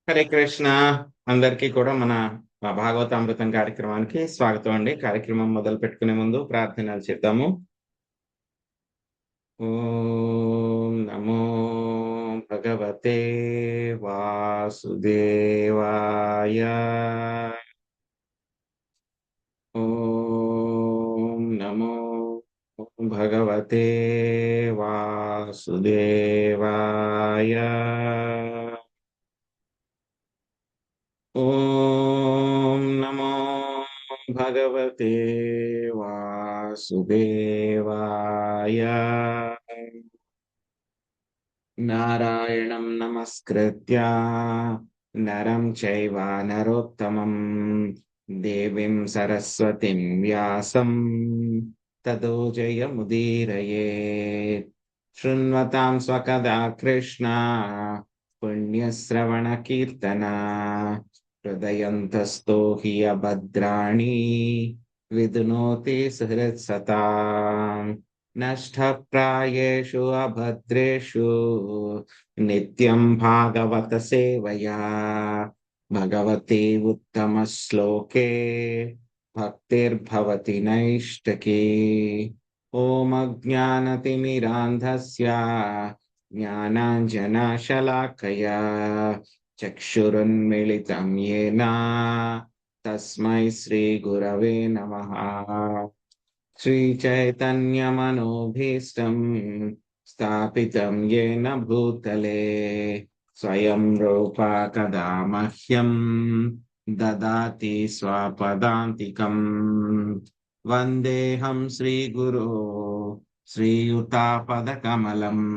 హరే కృష్ణ. అందరికీ కూడా మన భాగవతామృతం కార్యక్రమానికి స్వాగతం అండి. కార్యక్రమం మొదలు పెట్టుకునే ముందు ప్రార్థనలు చేద్దాము. ఓం నమో భగవతే వాసుదేవాయ. ఓం నమో భగవతే వాసుదేవాయ. ఓం నమో భగవతే వాసుదేవాయ. నారాయణం నమస్కృత్య నరం చైవ నరోత్తమం దేవీం సరస్వతిం వ్యాసం తతో జయముదీరయేత్. శృణ్వతాం స్వకథా కృష్ణ పుణ్యశ్రవణ కీర్తన హృదయంతస్థో హి అభద్రాణి విధునోతి సుహృత్సతాం. నష్టప్రాయేషు అభద్రేషు నిత్యం భాగవత సేవయా భగవతి ఉత్తమ శ్లోకే భక్తిర్భవతి నైష్టకి. ఓం అజ్ఞానతిమిరాంధస్య జ్ఞానాంజనశలాకయా చక్షురున్మిళితం యేన తస్మై శ్రీ గురవే నమః. श्रीचैतन्यमनोभीष्टं स्थापितं येन भूतले स्वयं रूपा कदा मह्यं ददाति स्वपदान्तिकम्. वन्देऽहं श्रीगुरो श्रीयुतापदकमलम्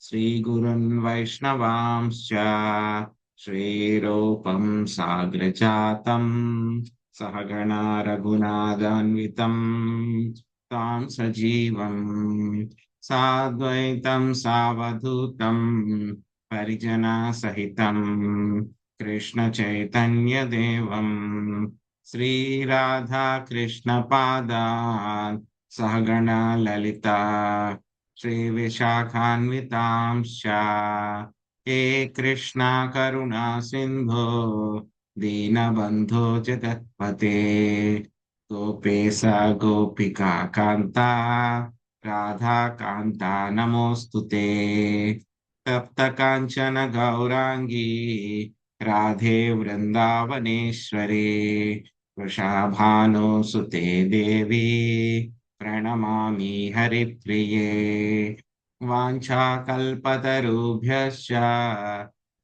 श्रीगुरुन् वैष्णवांश्च श्रीरूपं साग्रजातं सहगणा रघुनाथान्वितं तां सजीवं साद्वैतं सावधूतं परिजनसहितं कृष्णचैतन्यदेवं श्रीराधा कृष्णपादान् सहगणा ललिता श्रीविशाखान्वितांश्च हे कृष्णा करुणा सिन्धो दीनबन्धो जगत्पते गोपेशा गोपिका कान्ता राधा कान्ता नमोऽस्तुते. तप्त काञ्चन गौरांगी राधे वृन्दावनेश्वरी वृषभानुसुते देवी प्रणमामि हरिप्रिये. वाञ्छाकल्पतरुभ्यश्च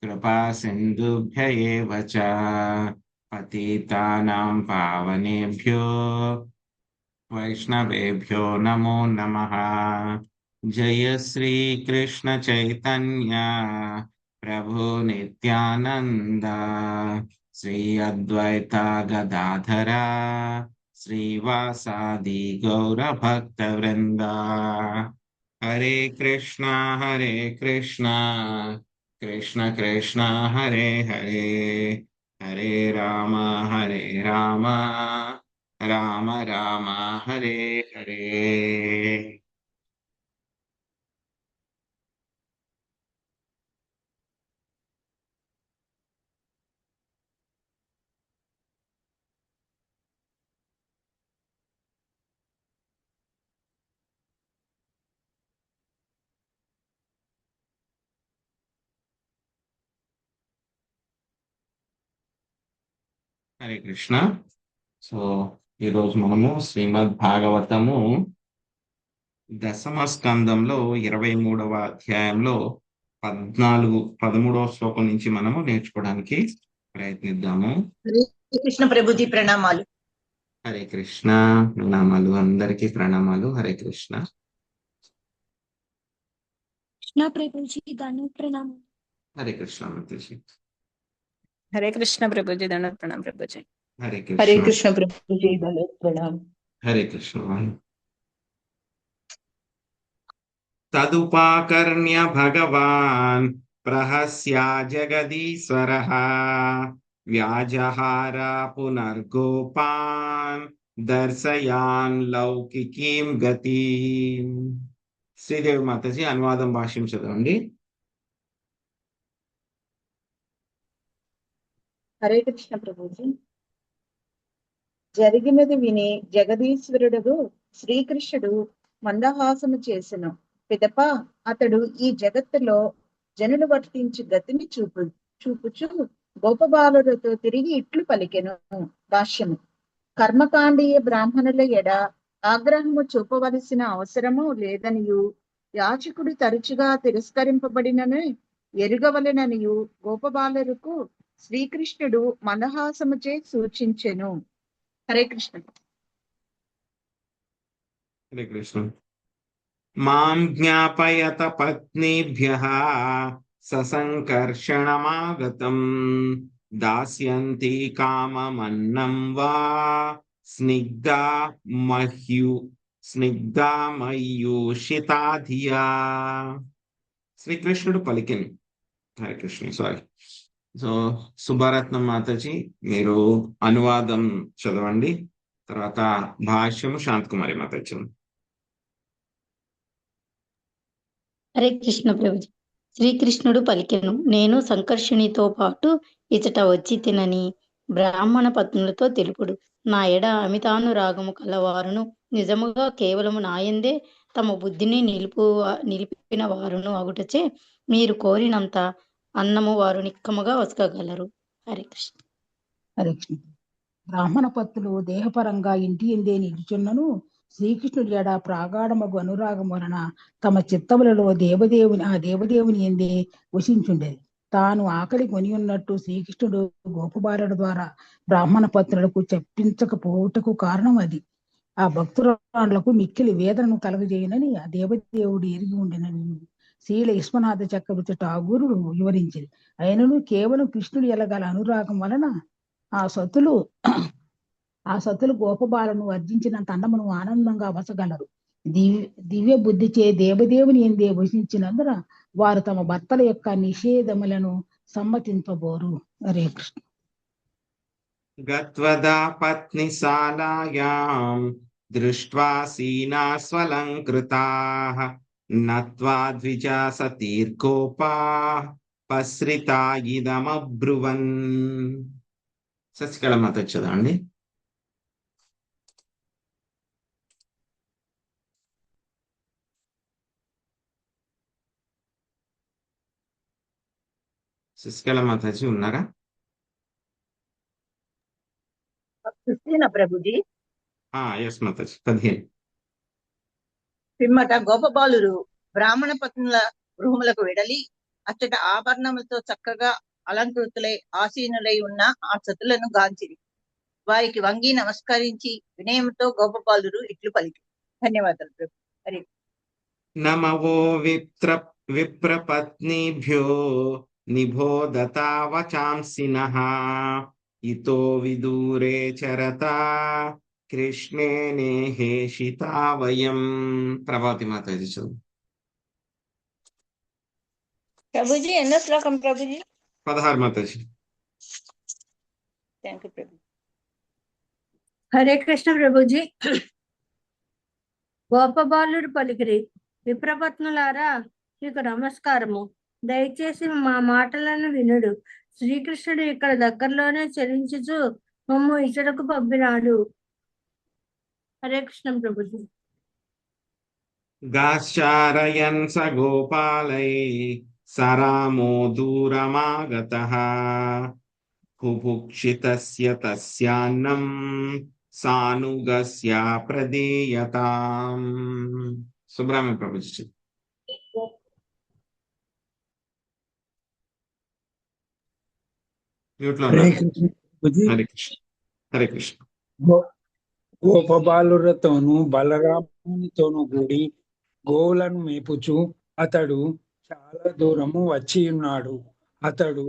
कृपा सिन्धुभ्य एव च पतितानां पावनेभ्यो वैष्णवेभ्यो नमो नमः. जय श्री कृष्ण चैतन्य प्रभु नित्यानंद श्री अद्वैत गदाधरा श्रीवासादि गौर भक्त वृंदा. हरे कृष्णा कृष्ण कृष्ण हरे हरे हरे राम राम राम हरे हरे. హరే కృష్ణ. సో ఈరోజు మనము శ్రీమద్ భాగవతము దశమ స్కందంలో 23వ అధ్యాయంలో 13వ శ్లోకం నుంచి మనము నేర్చుకోవడానికి ప్రయత్నిద్దాము. హరే కృష్ణ ప్రభుజీ ప్రణామాలు. హరే కృష్ణ. ప్రణామాలు, అందరికీ ప్రణామాలు. హరే కృష్ణ. కృష్ణ ప్రభుజీ దండ ప్రణామం. హరే కృష్ణ మాతాజీ. హరే కృష్ణ ప్రభుజీ దండ ప్రణామం ప్రభుజీ. హరే హరే కృష్ణ. కృష్ణ ప్రభుజీ దండ ప్రణామం. హరే కృష్ణ. తదుపాకర్ణ్య భగవాన్ ప్రహస్య జగదీశ్వరః వ్యాజహార పునర్గోపాన్ దర్శయాన్ లౌకికీం గతిం. శ్రీదేవి మాతాజీ అనువాదం భాష్యం చదవండి. హరే కృష్ణ ప్రభుజీ. జరిగినది విని జగదీశ్వరుడు శ్రీకృష్ణుడు మందహాసము చేసెను. పిదప అతడు ఈ జగత్తులో జనులు వర్తించి గతిని చూపుచు గోపబాలులతో తిరిగి ఇట్లు పలికెను. భాష్యము. కర్మకాండీయ బ్రాహ్మణుల ఎడ ఆగ్రహము చూపవలసిన అవసరము లేదనియు, యాచకుడు తరచుగా తిరస్కరింపబడినని ఎరుగవలెననియు గోపబాలురకు శ్రీకృష్ణుడు మందహాసముచే సూచించెను. హరే కృష్ణ. హరే కృష్ణ. మాం జ్ఞాపయత పత్నిభ్యః ససంకర్షణమాగతం దాస్యంతి కామమన్నం వా స్నిగ్ధా మయూషితాధియా. శ్రీకృష్ణుడు పలికిని. హరే కృష్ణ. సారీ. సో సుభారత్నం మాతాజీ మీరు అనువాదం చదవండి, తర్వాత భాష్యము శాంతకుమారి మాతాజీ. హరే కృష్ణ ప్రభుజీ. శ్రీకృష్ణుడు పలికెను, నేను సంకర్షునితో పాటు ఇచట వచ్చి తినని బ్రాహ్మణ పత్నులతో తెలుపుడు. నా ఎడ అమితానురాగము కలవారును నిజముగా కేవలము నాయందే తమ బుద్ధిని నిలిపిన వారును అగుటచే మీరు కోరినంత అన్నము వారు నిక్కముగా వసకగలరు. హరే కృష్ణ. హరే కృష్ణ. బ్రాహ్మణ పత్తులు దేహపరంగా ఇంటి ఎందే నిలుచున్నను శ్రీకృష్ణుడి ఎడ ప్రాగాఢమగు అనురాగం వలన తమ చిత్తములలో దేవదేవుని ఎందే వసించుండేది. తాను ఆకలి కొని ఉన్నట్టు శ్రీకృష్ణుడు గోపబాలుడు ద్వారా బ్రాహ్మణ పత్రులకు చెప్పించకపోవటకు కారణం అది. ఆ భక్తురాళ్లకు మిక్కిలి వేదనను కలగజేయనని ఆ దేవదేవుడు ఎరిగి ఉండినని శ్రీల విశ్వనాథ చక్రవర్తి ఠాగూరు వివరించింది. అయినను కేవలం కృష్ణుడు ఎలగల అనురాగం వలన ఆ సతులు గోపబాలను వర్జించినంత అన్నమును ఆనందంగా వసగలరు. దివ్య బుద్ధిచే దేవదేవుని ఎందే వసించినందున వారు తమ భర్తల యొక్క నిషేధములను సమ్మతింపబోరు. హరే కృష్ణ. గత్వదా పత్నిశాలాయాం దృష్ట్వా సీనా స్వలంకృతాః నత్వా ద్విజా సతీర్కోపాః పశ్రితా ఇదమబ్రువన్. శశికళ మాత చదవండి. శశికళ మాతాజీ ఉన్నారా? ప్రభుజీ. ఎస్ మాతాజీ. 15. పిమ్మట గోపబాలురు బ్రాహ్మణ పత్నుల గృహములకు వెడలి అచ్చట ఆభరణములతో చక్కగా అలంకృతులై ఆసీనులై ఉన్న ఆ సతులను గాంచిరి. వారికి వంగి నమస్కరించి వినయముతో గోపబాలురు ఇట్లు పలికి. ధన్యవాదాలు ప్రభు. హరి. నమవో విప్రపత్నిభ్యో నిబోధతా వచాంసినః ఇతో విదూరే చరతా కృష్ణే నేహేషితా వయం. ప్రభావతి మాతాజీ చదువు. ప్రభుజీ ఎన్నో శ్లోకం ప్రభుజీ? 16 మాతాజీ. థ్యాంక్ యూ ప్రభు. హరే కృష్ణ ప్రభుజీ. గోపబాలుడు పలికిరి, విప్రపత్నులారా మీకు నమస్కారము. దయచేసి మా మాటలను వినుడు. శ్రీకృష్ణుడు ఇక్కడ దగ్గరలోనే చరించుచు మమ్ము ఇతరకు పంపినాడు. హరే కృష్ణ ప్రభుజీ. గాశ్చారయన్ స గోపాలై సరామో దూరమాగతః బుభుక్షితస్య తస్యాన్నం సానుగస్య ప్రదీయతాం. సుబ్రహ్మణ్య ప్రభుజీ. హరే కృష్ణ ప్రభుజీ. హరే కృష్ణ. హరే కృష్ణ. గోపబాలురతోను బలరామునితోను కూడి గోవులను మేపుచు అతడు చాలా దూరము వచ్చి ఉన్నాడు. అతడు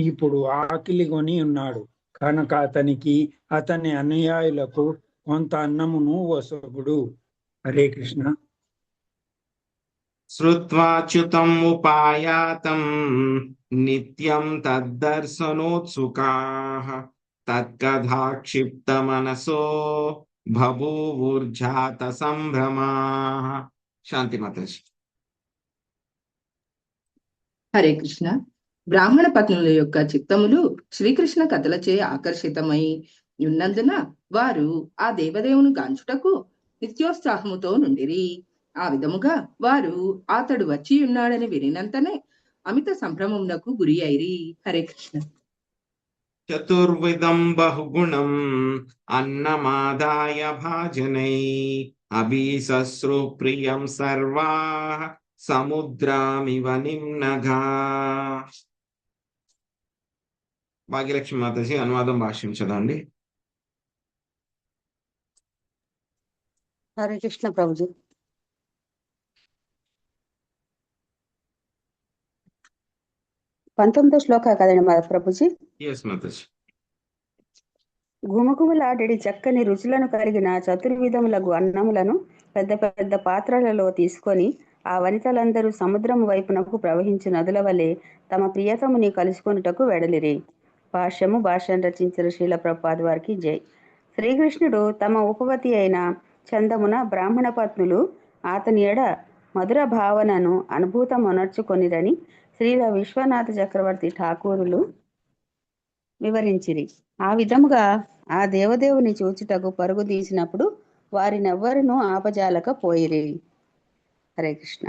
ఇప్పుడు ఆకలి కొని ఉన్నాడు కనుక అతనికి అతని అనుయాయులకు కొంత అన్నమును వసగుడు. హరే కృష్ణ. శ్రుత్వాచ్యుతం ఉపాయాతం నిత్యం తద్దర్శనోత్సుకాః తత్కథా క్షిప్త మనసో బభూవుర్జాత సంభ్రమాః. శాంతి మాతాజీ. హరే కృష్ణ. బ్రాహ్మణ పత్నుల యొక్క చిత్తములు శ్రీకృష్ణ కథలచే ఆకర్షితమై ఉన్నందున వారు ఆ దేవదేవుని గాంచుటకు నిత్యోత్సాహముతో నుండిరి. ఆ విధముగా వారు అతడు వచ్చి ఉన్నాడని వినినంతనే అమిత సంభ్రమమునకు గురి అయిరి. హరే కృష్ణ. చతుర్విధం బహుగుణం అన్నమాదాయ భాజనై అభిసస్రు ప్రియం సర్వా సముద్రామివ నిమ్నగా. భాగ్యలక్ష్మి మాతాజీ అనువాదం భాష్యం చదవండి. హరే కృష్ణ ప్రభుజీ. పంతొమ్మిదో శ్లోక కదండి మా ప్రభుజీ. ఎస్ మాతాజీ. గుమగుమలాడెడి చక్కని రుచులను కలిగిన చతుర్విధములకు అన్నములను పెద్ద పెద్ద పాత్రలలో తీసుకొని ఆ వనితలందరూ సముద్రము వైపునకు ప్రవహించు నదుల వలె తమ ప్రియతముని కలుసుకొనుటకు వెడలిరి. భాష్యం రచించిన శ్రీల ప్రభుపాద వారికి జై. శ్రీకృష్ణుడు తమ ఉపవతి అయిన చందమున బ్రాహ్మణ పత్నులు అతని ఎడ మధుర భావనను అనుభూతమొనర్చుకొనిరని శ్రీల విశ్వనాథ చక్రవర్తి ఠాకూరులు వివరించిరి. ఆ విధముగా ఆ దేవదేవుని చూచుటకు పరుగు తీసినప్పుడు వారినెవ్వరునూ ఆపజాలక పోయిరి. హరే కృష్ణ.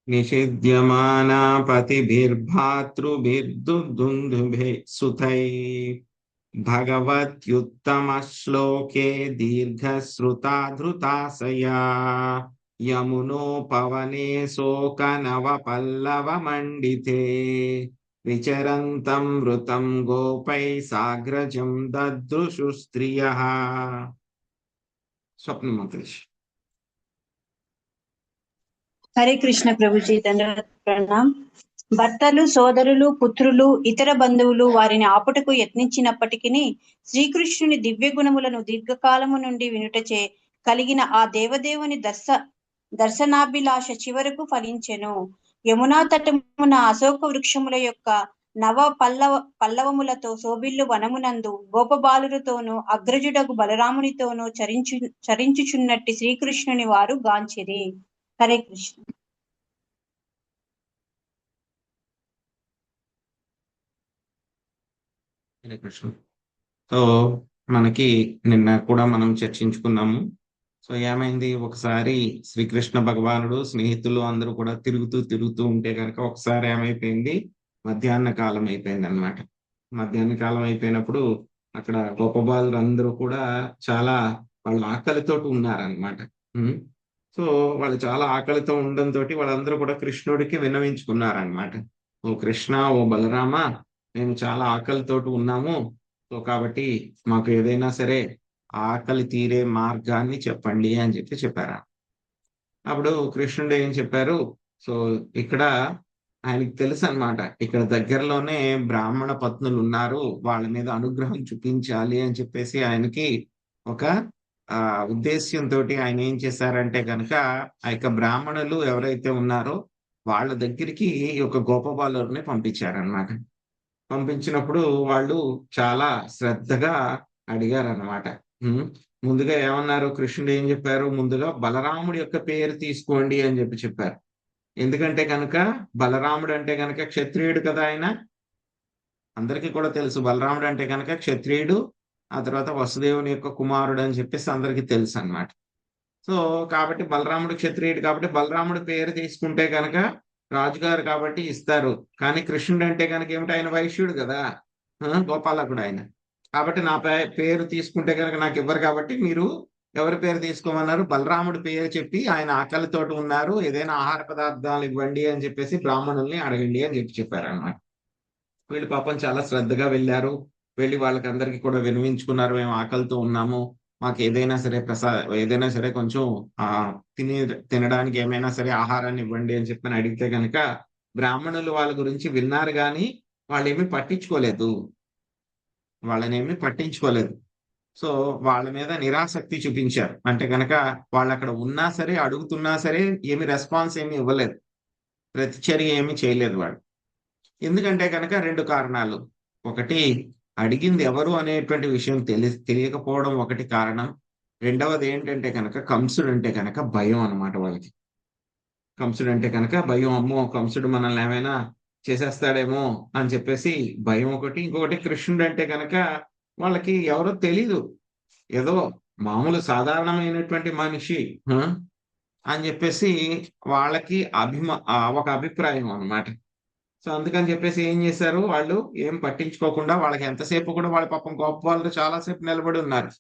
నిషిద్యమానా పతిభిర్భాతృభిర్దుందుభే సుతై భగవత్యుత్తమ శ్లోకే దీర్ఘశ్రుతాధృతాశయా యమునోపవనే శోకనవ పల్లవ మండితే విచరంతం వృతం గోపై సాగ్రజం దదృశు స్త్రియః. స్వప్నమాతృష్. హరే కృష్ణ ప్రభుజీ. దండవత్ ప్రణాం. భర్తలు, సోదరులు, పుత్రులు, ఇతర బంధువులు వారిని ఆపుటకు యత్నించినప్పటికీ శ్రీకృష్ణుని దివ్య గుణములను దీర్ఘకాలము నుండి వినుటచే కలిగిన ఆ దేవదేవుని దర్శనాభిలాష చివరకు ఫలించెను. యమునా తటమున అశోక వృక్షముల యొక్క నవ పల్లవములతో శోభిల్లు వనమునందు గోపబాలులతోనూ అగ్రజుడగు బలరామునితోనూ చరించుచున్నట్టి శ్రీకృష్ణుని వారు గాంచిరి. హరే కృష్ణ. హరే కృష్ణ. సో మనకి నిన్న కూడా మనం చర్చించుకున్నాము. సో ఏమైంది, ఒకసారి శ్రీకృష్ణ భగవానుడు స్నేహితులు అందరూ కూడా తిరుగుతూ ఉంటే కనుక ఒకసారి ఏమైపోయింది, మధ్యాహ్న కాలం అయిపోయింది అనమాట. మధ్యాహ్న కాలం అయిపోయినప్పుడు అక్కడ గోపబాలురు అందరూ కూడా చాలా వాళ్ళ ఆకలితో ఉన్నారనమాట. సో వాళ్ళు చాలా ఆకలితో ఉండడంతో వాళ్ళందరూ కూడా కృష్ణుడికి విన్నవించుకున్నారనమాట. ఓ కృష్ణ, ఓ బలరామ, మేము చాలా ఆకలితో ఉన్నాము. సో కాబట్టి మాకు ఏదైనా సరే ఆకలి తీరే మార్గాన్ని చెప్పండి అని చెప్పారు. అప్పుడు కృష్ణుడు ఏం చెప్పారు, సో ఇక్కడ ఆయనకి తెలుసు అనమాట, ఇక్కడ దగ్గరలోనే బ్రాహ్మణ పత్నులు ఉన్నారు, వాళ్ళ మీద అనుగ్రహం చూపించాలి అని చెప్పేసి ఆయనకి ఒక ఉద్దేశ్యంతో ఆయన ఏం చేశారంటే కనుక ఆ యొక్క బ్రాహ్మణులు ఎవరైతే ఉన్నారో వాళ్ళ దగ్గరికి ఒక గోపబాలుని పంపించారనమాట. పంపించినప్పుడు వాళ్ళు చాలా శ్రద్ధగా అడిగారనమాట. ముందుగా ఏమన్నారు, కృష్ణుడు ఏం చెప్పారు, ముందుగా బలరాముడి యొక్క పేరు తీసుకోండి అని చెప్పారు. ఎందుకంటే కనుక బలరాముడు అంటే కనుక క్షత్రియుడు కదా, ఆయన అందరికీ కూడా తెలుసు. బలరాముడు అంటే కనుక క్షత్రియుడు, ఆ తర్వాత వసుదేవుని యొక్క కుమారుడు అని చెప్పేసి అందరికీ తెలుసు అన్నమాట. సో కాబట్టి బలరాముడు క్షత్రియుడు కాబట్టి బలరాముడు పేరు తీసుకుంటే కనుక రాజుగారు కాబట్టి ఇస్తారు. కానీ కృష్ణుడు అంటే కనుక ఏమిటి, ఆయన వైశ్యుడు కదా, గోపాలకుడు ఆయన. కాబట్టి నా పేరు తీసుకుంటే కనుక నాకు ఇవ్వరు, కాబట్టి మీరు ఎవరి పేరు తీసుకోమన్నారు, బలరాముడి పేరు చెప్పి ఆయన ఆకలితో ఉన్నారు, ఏదైనా ఆహార పదార్థాలు ఇవ్వండి అని చెప్పేసి బ్రాహ్మణుల్ని అడగండి అని చెప్పారు అన్నమాట. వీళ్ళు పాపం చాలా శ్రద్ధగా వెళ్ళి వాళ్ళకందరికీ కూడా వినవించుకున్నారు, మేము ఆకలితో ఉన్నాము, మాకు ఏదైనా సరే కొంచెం తినడానికి ఏమైనా సరే ఆహారాన్ని ఇవ్వండి అని చెప్పి అడిగితే కనుక బ్రాహ్మణులు వాళ్ళ గురించి విన్నారు కానీ వాళ్ళనేమి పట్టించుకోలేదు. సో వాళ్ళ మీద నిరాసక్తి చూపించారు. అంటే కనుక వాళ్ళు అక్కడ ఉన్నా సరే, అడుగుతున్నా సరే ఏమి రెస్పాన్స్ ఏమి ఇవ్వలేదు, ప్రతిచర్య ఏమి చేయలేదు వాళ్ళు. ఎందుకంటే కనుక 2 కారణాలు. ఒకటి, అడిగింది ఎవరు అనేటువంటి విషయం తెలియకపోవడం ఒకటి కారణం. రెండవది ఏంటంటే కనుక కంసుడు అంటే కనుక భయం అన్నమాట వాళ్ళకి. కంసుడు అంటే కనుక భయం, అమ్మో కంసుడు మనల్ని ఏమైనా చేసేస్తాడేమో అని చెప్పేసి భయం ఒకటి. ఇంకొకటి కృష్ణుడు అంటే కనుక వాళ్ళకి ఎవరో తెలీదు, ఏదో మామూలు సాధారణమైనటువంటి మనిషి అని చెప్పేసి వాళ్ళకి ఒక అభిప్రాయం అన్నమాట. సో అందుకని చెప్పేసి ఏం చేశారు వాళ్ళు, ఏం పట్టించుకోకుండా వాళ్ళకి ఎంతసేపు కూడా వాళ్ళ పాపం గొప్ప వాళ్ళు చాలాసేపు నిలబడి ఉన్నారు.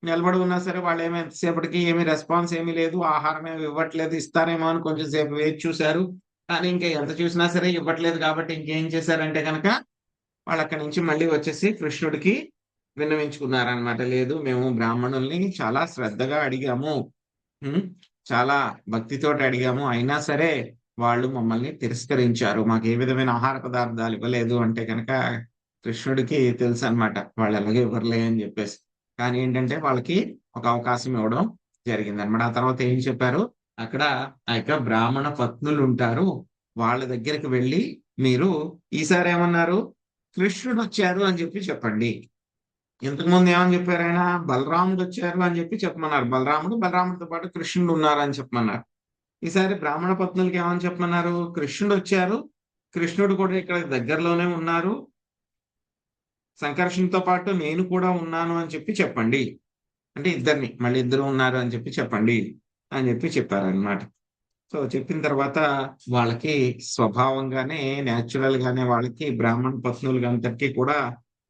నిలబడి ఉన్నా సరే వాళ్ళు ఏమి ఎంతసేపటికి ఏమి రెస్పాన్స్ ఏమీ లేదు, ఆహారం ఏమి ఇవ్వట్లేదు, ఇస్తారేమో అని కొంచెం సేపు వేచి చూశారు. కానీ ఇంకా ఎంత చూసినా సరే ఇవ్వట్లేదు కాబట్టి ఇంకేం చేశారంటే కనుక వాళ్ళు అక్కడి నుంచి మళ్ళీ వచ్చేసి కృష్ణుడికి విన్నవించుకున్నారనమాట. లేదు, మేము బ్రాహ్మణుల్ని చాలా శ్రద్ధగా అడిగాము, చాలా భక్తితోటి అడిగాము, అయినా సరే వాళ్ళు మమ్మల్ని తిరస్కరించారు, మాకు ఏ విధమైన ఆహార పదార్థాలు ఇవ్వలేదు అంటే కనుక కృష్ణుడికి తెలుసు అనమాట వాళ్ళు ఎలాగో ఇవ్వరులే అని చెప్పేసి. కానీ ఏంటంటే వాళ్ళకి ఒక అవకాశం ఇవ్వడం జరిగింది అనమాట. ఆ తర్వాత ఏం చెప్పారు, అక్కడ ఆ యొక్క బ్రాహ్మణ పత్నులు ఉంటారు, వాళ్ళ దగ్గరికి వెళ్ళి మీరు ఈసారి ఏమన్నారు, కృష్ణుడు వచ్చారు అని చెప్పి చెప్పండి. ఇంతకుముందు ఏమని చెప్పారు, ఆయన బలరాముడు వచ్చారు అని చెప్పి చెప్పమన్నారు. బలరాముడితో పాటు కృష్ణుడు ఉన్నారు అని చెప్పమన్నారు. ఈసారి బ్రాహ్మణ పత్నులకి ఏమని చెప్పమన్నారు, కృష్ణుడు వచ్చారు, కృష్ణుడు కూడా ఇక్కడ దగ్గరలోనే ఉన్నారు, సంకర్షణతో పాటు నేను కూడా ఉన్నాను అని చెప్పి చెప్పండి. అంటే మళ్ళీ ఇద్దరు ఉన్నారు అని చెప్పి చెప్పండి అని చెప్పి చెప్పారనమాట. సో చెప్పిన తర్వాత వాళ్ళకి స్వభావంగానే న్యాచురల్ గానే వాళ్ళకి బ్రాహ్మణ పత్నులకి అందరికీ కూడా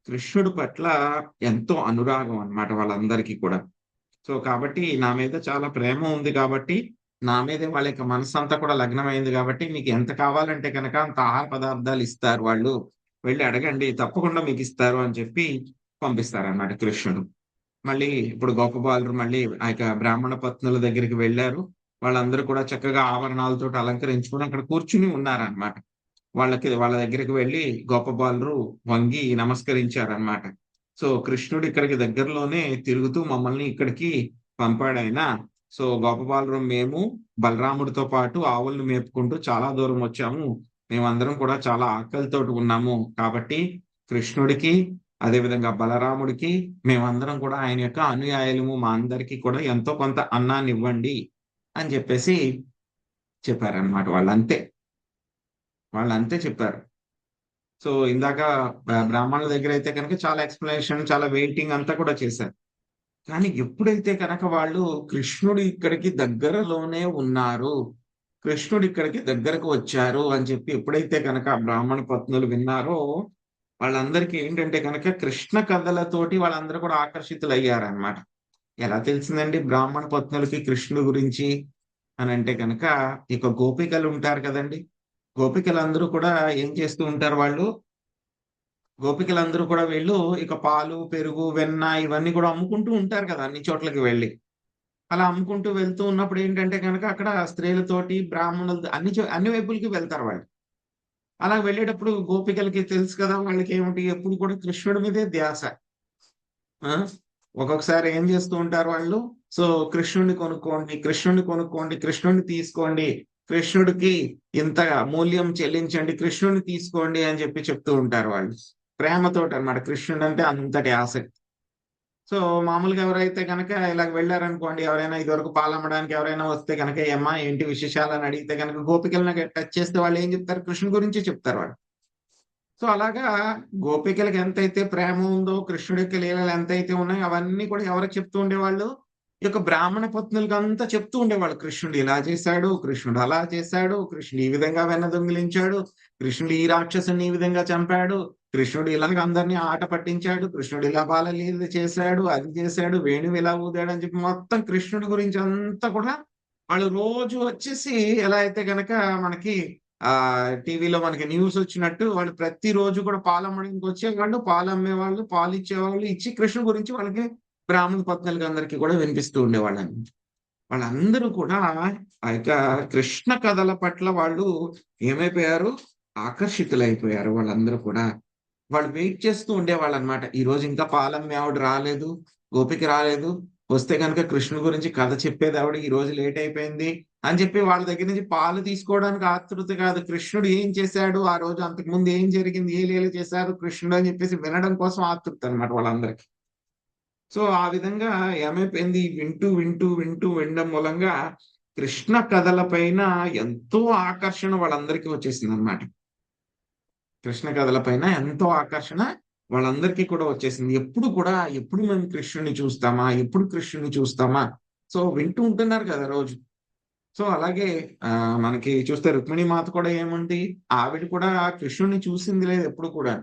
కృష్ణుడి పట్ల ఎంతో అనురాగం అన్నమాట వాళ్ళందరికీ కూడా. సో కాబట్టి నా మీద చాలా ప్రేమ ఉంది కాబట్టి, నా మీదే వాళ్ళ యొక్క మనసు అంతా కూడా లగ్నమైంది కాబట్టి, మీకు ఎంత కావాలంటే కనుక అంత ఆహార పదార్థాలు ఇస్తారు, వాళ్ళు వెళ్ళి అడగండి తప్పకుండా మీకు ఇస్తారు అని చెప్పి పంపిస్తారన్నమాట కృష్ణుడు. మళ్ళీ ఇప్పుడు గోపబాలురు మళ్ళీ ఆ యొక్క బ్రాహ్మణ పత్నుల దగ్గరికి వెళ్ళారు. వాళ్ళందరూ కూడా చక్కగా ఆభరణాలతో అలంకరించుకుని అక్కడ కూర్చుని ఉన్నారనమాట. వాళ్ళ దగ్గరికి వెళ్ళి గోపబాలురు వంగి నమస్కరించారనమాట. సో కృష్ణుడు ఇక్కడికి దగ్గరలోనే తిరుగుతూ మమ్మల్ని ఇక్కడికి పంపాడైనా, సో గోపబాలురు మేము బలరాముడితో పాటు ఆవులను మేపుకుంటూ చాలా దూరం వచ్చాము, మేమందరం కూడా చాలా ఆకలితో ఉన్నాము, కాబట్టి కృష్ణుడికి అదేవిధంగా బలరాముడికి మేమందరం కూడా ఆయన యొక్క అనుయాయులము, మా అందరికీ కూడా ఎంతో కొంత అన్నాన్ని ఇవ్వండి అని చెప్పేసి చెప్పారనమాట. వాళ్ళంతే చెప్పారు. సో ఇందాక బ్రాహ్మణుల దగ్గర అయితే కనుక చాలా ఎక్స్ప్లెనేషన్, చాలా వెయిటింగ్ అంతా కూడా చేశారు. కానీ ఎప్పుడైతే కనుక వాళ్ళు కృష్ణుడు ఇక్కడికి దగ్గరలోనే ఉన్నారు, కృష్ణుడు ఇక్కడికి దగ్గరకు వచ్చారు అని చెప్పి ఎప్పుడైతే కనుక బ్రాహ్మణ పత్నులు విన్నారో, వాళ్ళందరికీ ఏంటంటే కనుక కృష్ణ కథలతోటి వాళ్ళందరూ కూడా ఆకర్షితులయ్యారనమాట. ఎలా తెలిసిందండి బ్రాహ్మణ పత్నులకి కృష్ణుడు గురించి అని అంటే కనుక, ఇక గోపికలు ఉంటారు కదండి, గోపికలందరూ కూడా ఏం చేస్తూ ఉంటారు, గోపికలందరూ కూడా వీళ్ళు ఇక పాలు, పెరుగు, వెన్న ఇవన్నీ కూడా అమ్ముకుంటూ ఉంటారు కదా అన్ని చోట్లకి వెళ్ళి. అలా అమ్ముకుంటూ వెళ్తూ ఉన్నప్పుడు ఏంటంటే కనుక అక్కడ స్త్రీలతోటి బ్రాహ్మణులు అన్ని వైపులకి వెళ్తారు వాళ్ళు. అలా వెళ్ళేటప్పుడు గోపికలకి తెలుసు కదా, వాళ్ళకి ఏమిటి ఎప్పుడు కూడా కృష్ణుడి మీదే ధ్యాస. ఒక్కొక్కసారి ఏం చేస్తూ ఉంటారు వాళ్ళు, సో కృష్ణుడిని కొనుక్కోండి, కృష్ణుడిని తీసుకోండి, కృష్ణుడికి ఇంత మూల్యం చెల్లించండి, కృష్ణుడిని తీసుకోండి అని చెప్పి చెప్తూ ఉంటారు వాళ్ళు ప్రేమతోటి అన్నమాట. కృష్ణుడు అంటే అంతటి ఆసక్తి. సో మామూలుగా ఎవరైతే కనుక ఇలా వెళ్ళారనుకోండి, ఎవరైనా ఇదివరకు పాలమ్మడానికి ఎవరైనా వస్తే కనుక ఏమ్మా ఏంటి విశేషాలు అని అడిగితే కనుక గోపికలను టచ్ చేస్తే వాళ్ళు ఏం చెప్తారు, కృష్ణుడి గురించి చెప్తారు వాళ్ళు. సో అలాగా గోపికలకు ఎంతైతే ప్రేమ ఉందో, కృష్ణుడి యొక్క లీలలు ఎంతైతే ఉన్నాయో అవన్నీ కూడా ఎవరికి చెప్తూ ఉండేవాళ్ళు, ఈ యొక్క బ్రాహ్మణ పత్నులకు అంతా చెప్తూ ఉండేవాళ్ళు. కృష్ణుడు ఇలా చేశాడు, కృష్ణుడు అలా చేశాడు, కృష్ణుడు ఈ విధంగా వెన్న దొంగిలించాడు, కృష్ణుడు ఈ రాక్షసుని ఈ విధంగా చంపాడు, కృష్ణుడు ఇలాగ అందరినీ ఆట పట్టించాడు, కృష్ణుడు ఇలా బాలలీల చేశాడు, అది చేశాడు, వేణువు ఇలా ఊదాడు అని చెప్పి మొత్తం కృష్ణుడి గురించి అంతా కూడా వాళ్ళు రోజు వచ్చేసి ఎలా అయితే గనక మనకి టీవీలో మనకి న్యూస్ వచ్చినట్టు వాళ్ళు ప్రతిరోజు కూడా పాలు అమ్మడానికి వచ్చేవాళ్ళు, పాలు అమ్మేవాళ్ళు, పాలు ఇచ్చేవాళ్ళు, ఇచ్చి కృష్ణుడి గురించి వాళ్ళకి బ్రాహ్మణ పత్నులకి అందరికీ కూడా వినిపిస్తూ ఉండేవాళ్ళని. వాళ్ళందరూ కూడా ఆ యొక్క కృష్ణ కథల పట్ల వాళ్ళు ఏమైపోయారు, ఆకర్షితులైపోయారు. వాళ్ళందరూ కూడా వాళ్ళు వెయిట్ చేస్తూ ఉండేవాళ్ళు అనమాట. ఈ రోజు ఇంకా పాలమ్మే ఆవిడ రాలేదు, గోపిక రాలేదు, వస్తే కనుక కృష్ణుడి గురించి కథ చెప్పేది ఆవిడ, ఈ రోజు లేట్ అయిపోయింది అని చెప్పి వాళ్ళ దగ్గర నుంచి పాలు తీసుకోవడానికి ఆతృత కాదు, కృష్ణుడు ఏం చేశాడు ఆ రోజు, అంతకు ముందు ఏం జరిగింది, ఏ లీల చేశారు కృష్ణుడు అని చెప్పేసి వినడం కోసం ఆతృత అనమాట వాళ్ళందరికీ. సో ఆ విధంగా ఏమైపోయింది, వింటూ వింటూ వింటూ వినడం మూలంగా కృష్ణ కథల పైన ఎంతో ఆకర్షణ వాళ్ళందరికీ వచ్చేసింది అనమాట. కృష్ణ కథల పైన ఎంతో ఆకర్షణ వాళ్ళందరికీ కూడా వచ్చేసింది. ఎప్పుడు కూడా ఎప్పుడు మేము కృష్ణుని చూస్తామా, ఎప్పుడు కృష్ణుని చూస్తామా, సో వింటూ ఉంటున్నారు కదా రోజు. సో అలాగే మనకి చూస్తే రుక్మిణి మాత కూడా ఏముంది, ఆవిడ కూడా కృష్ణుని చూసింది లేదు ఎప్పుడు కూడా.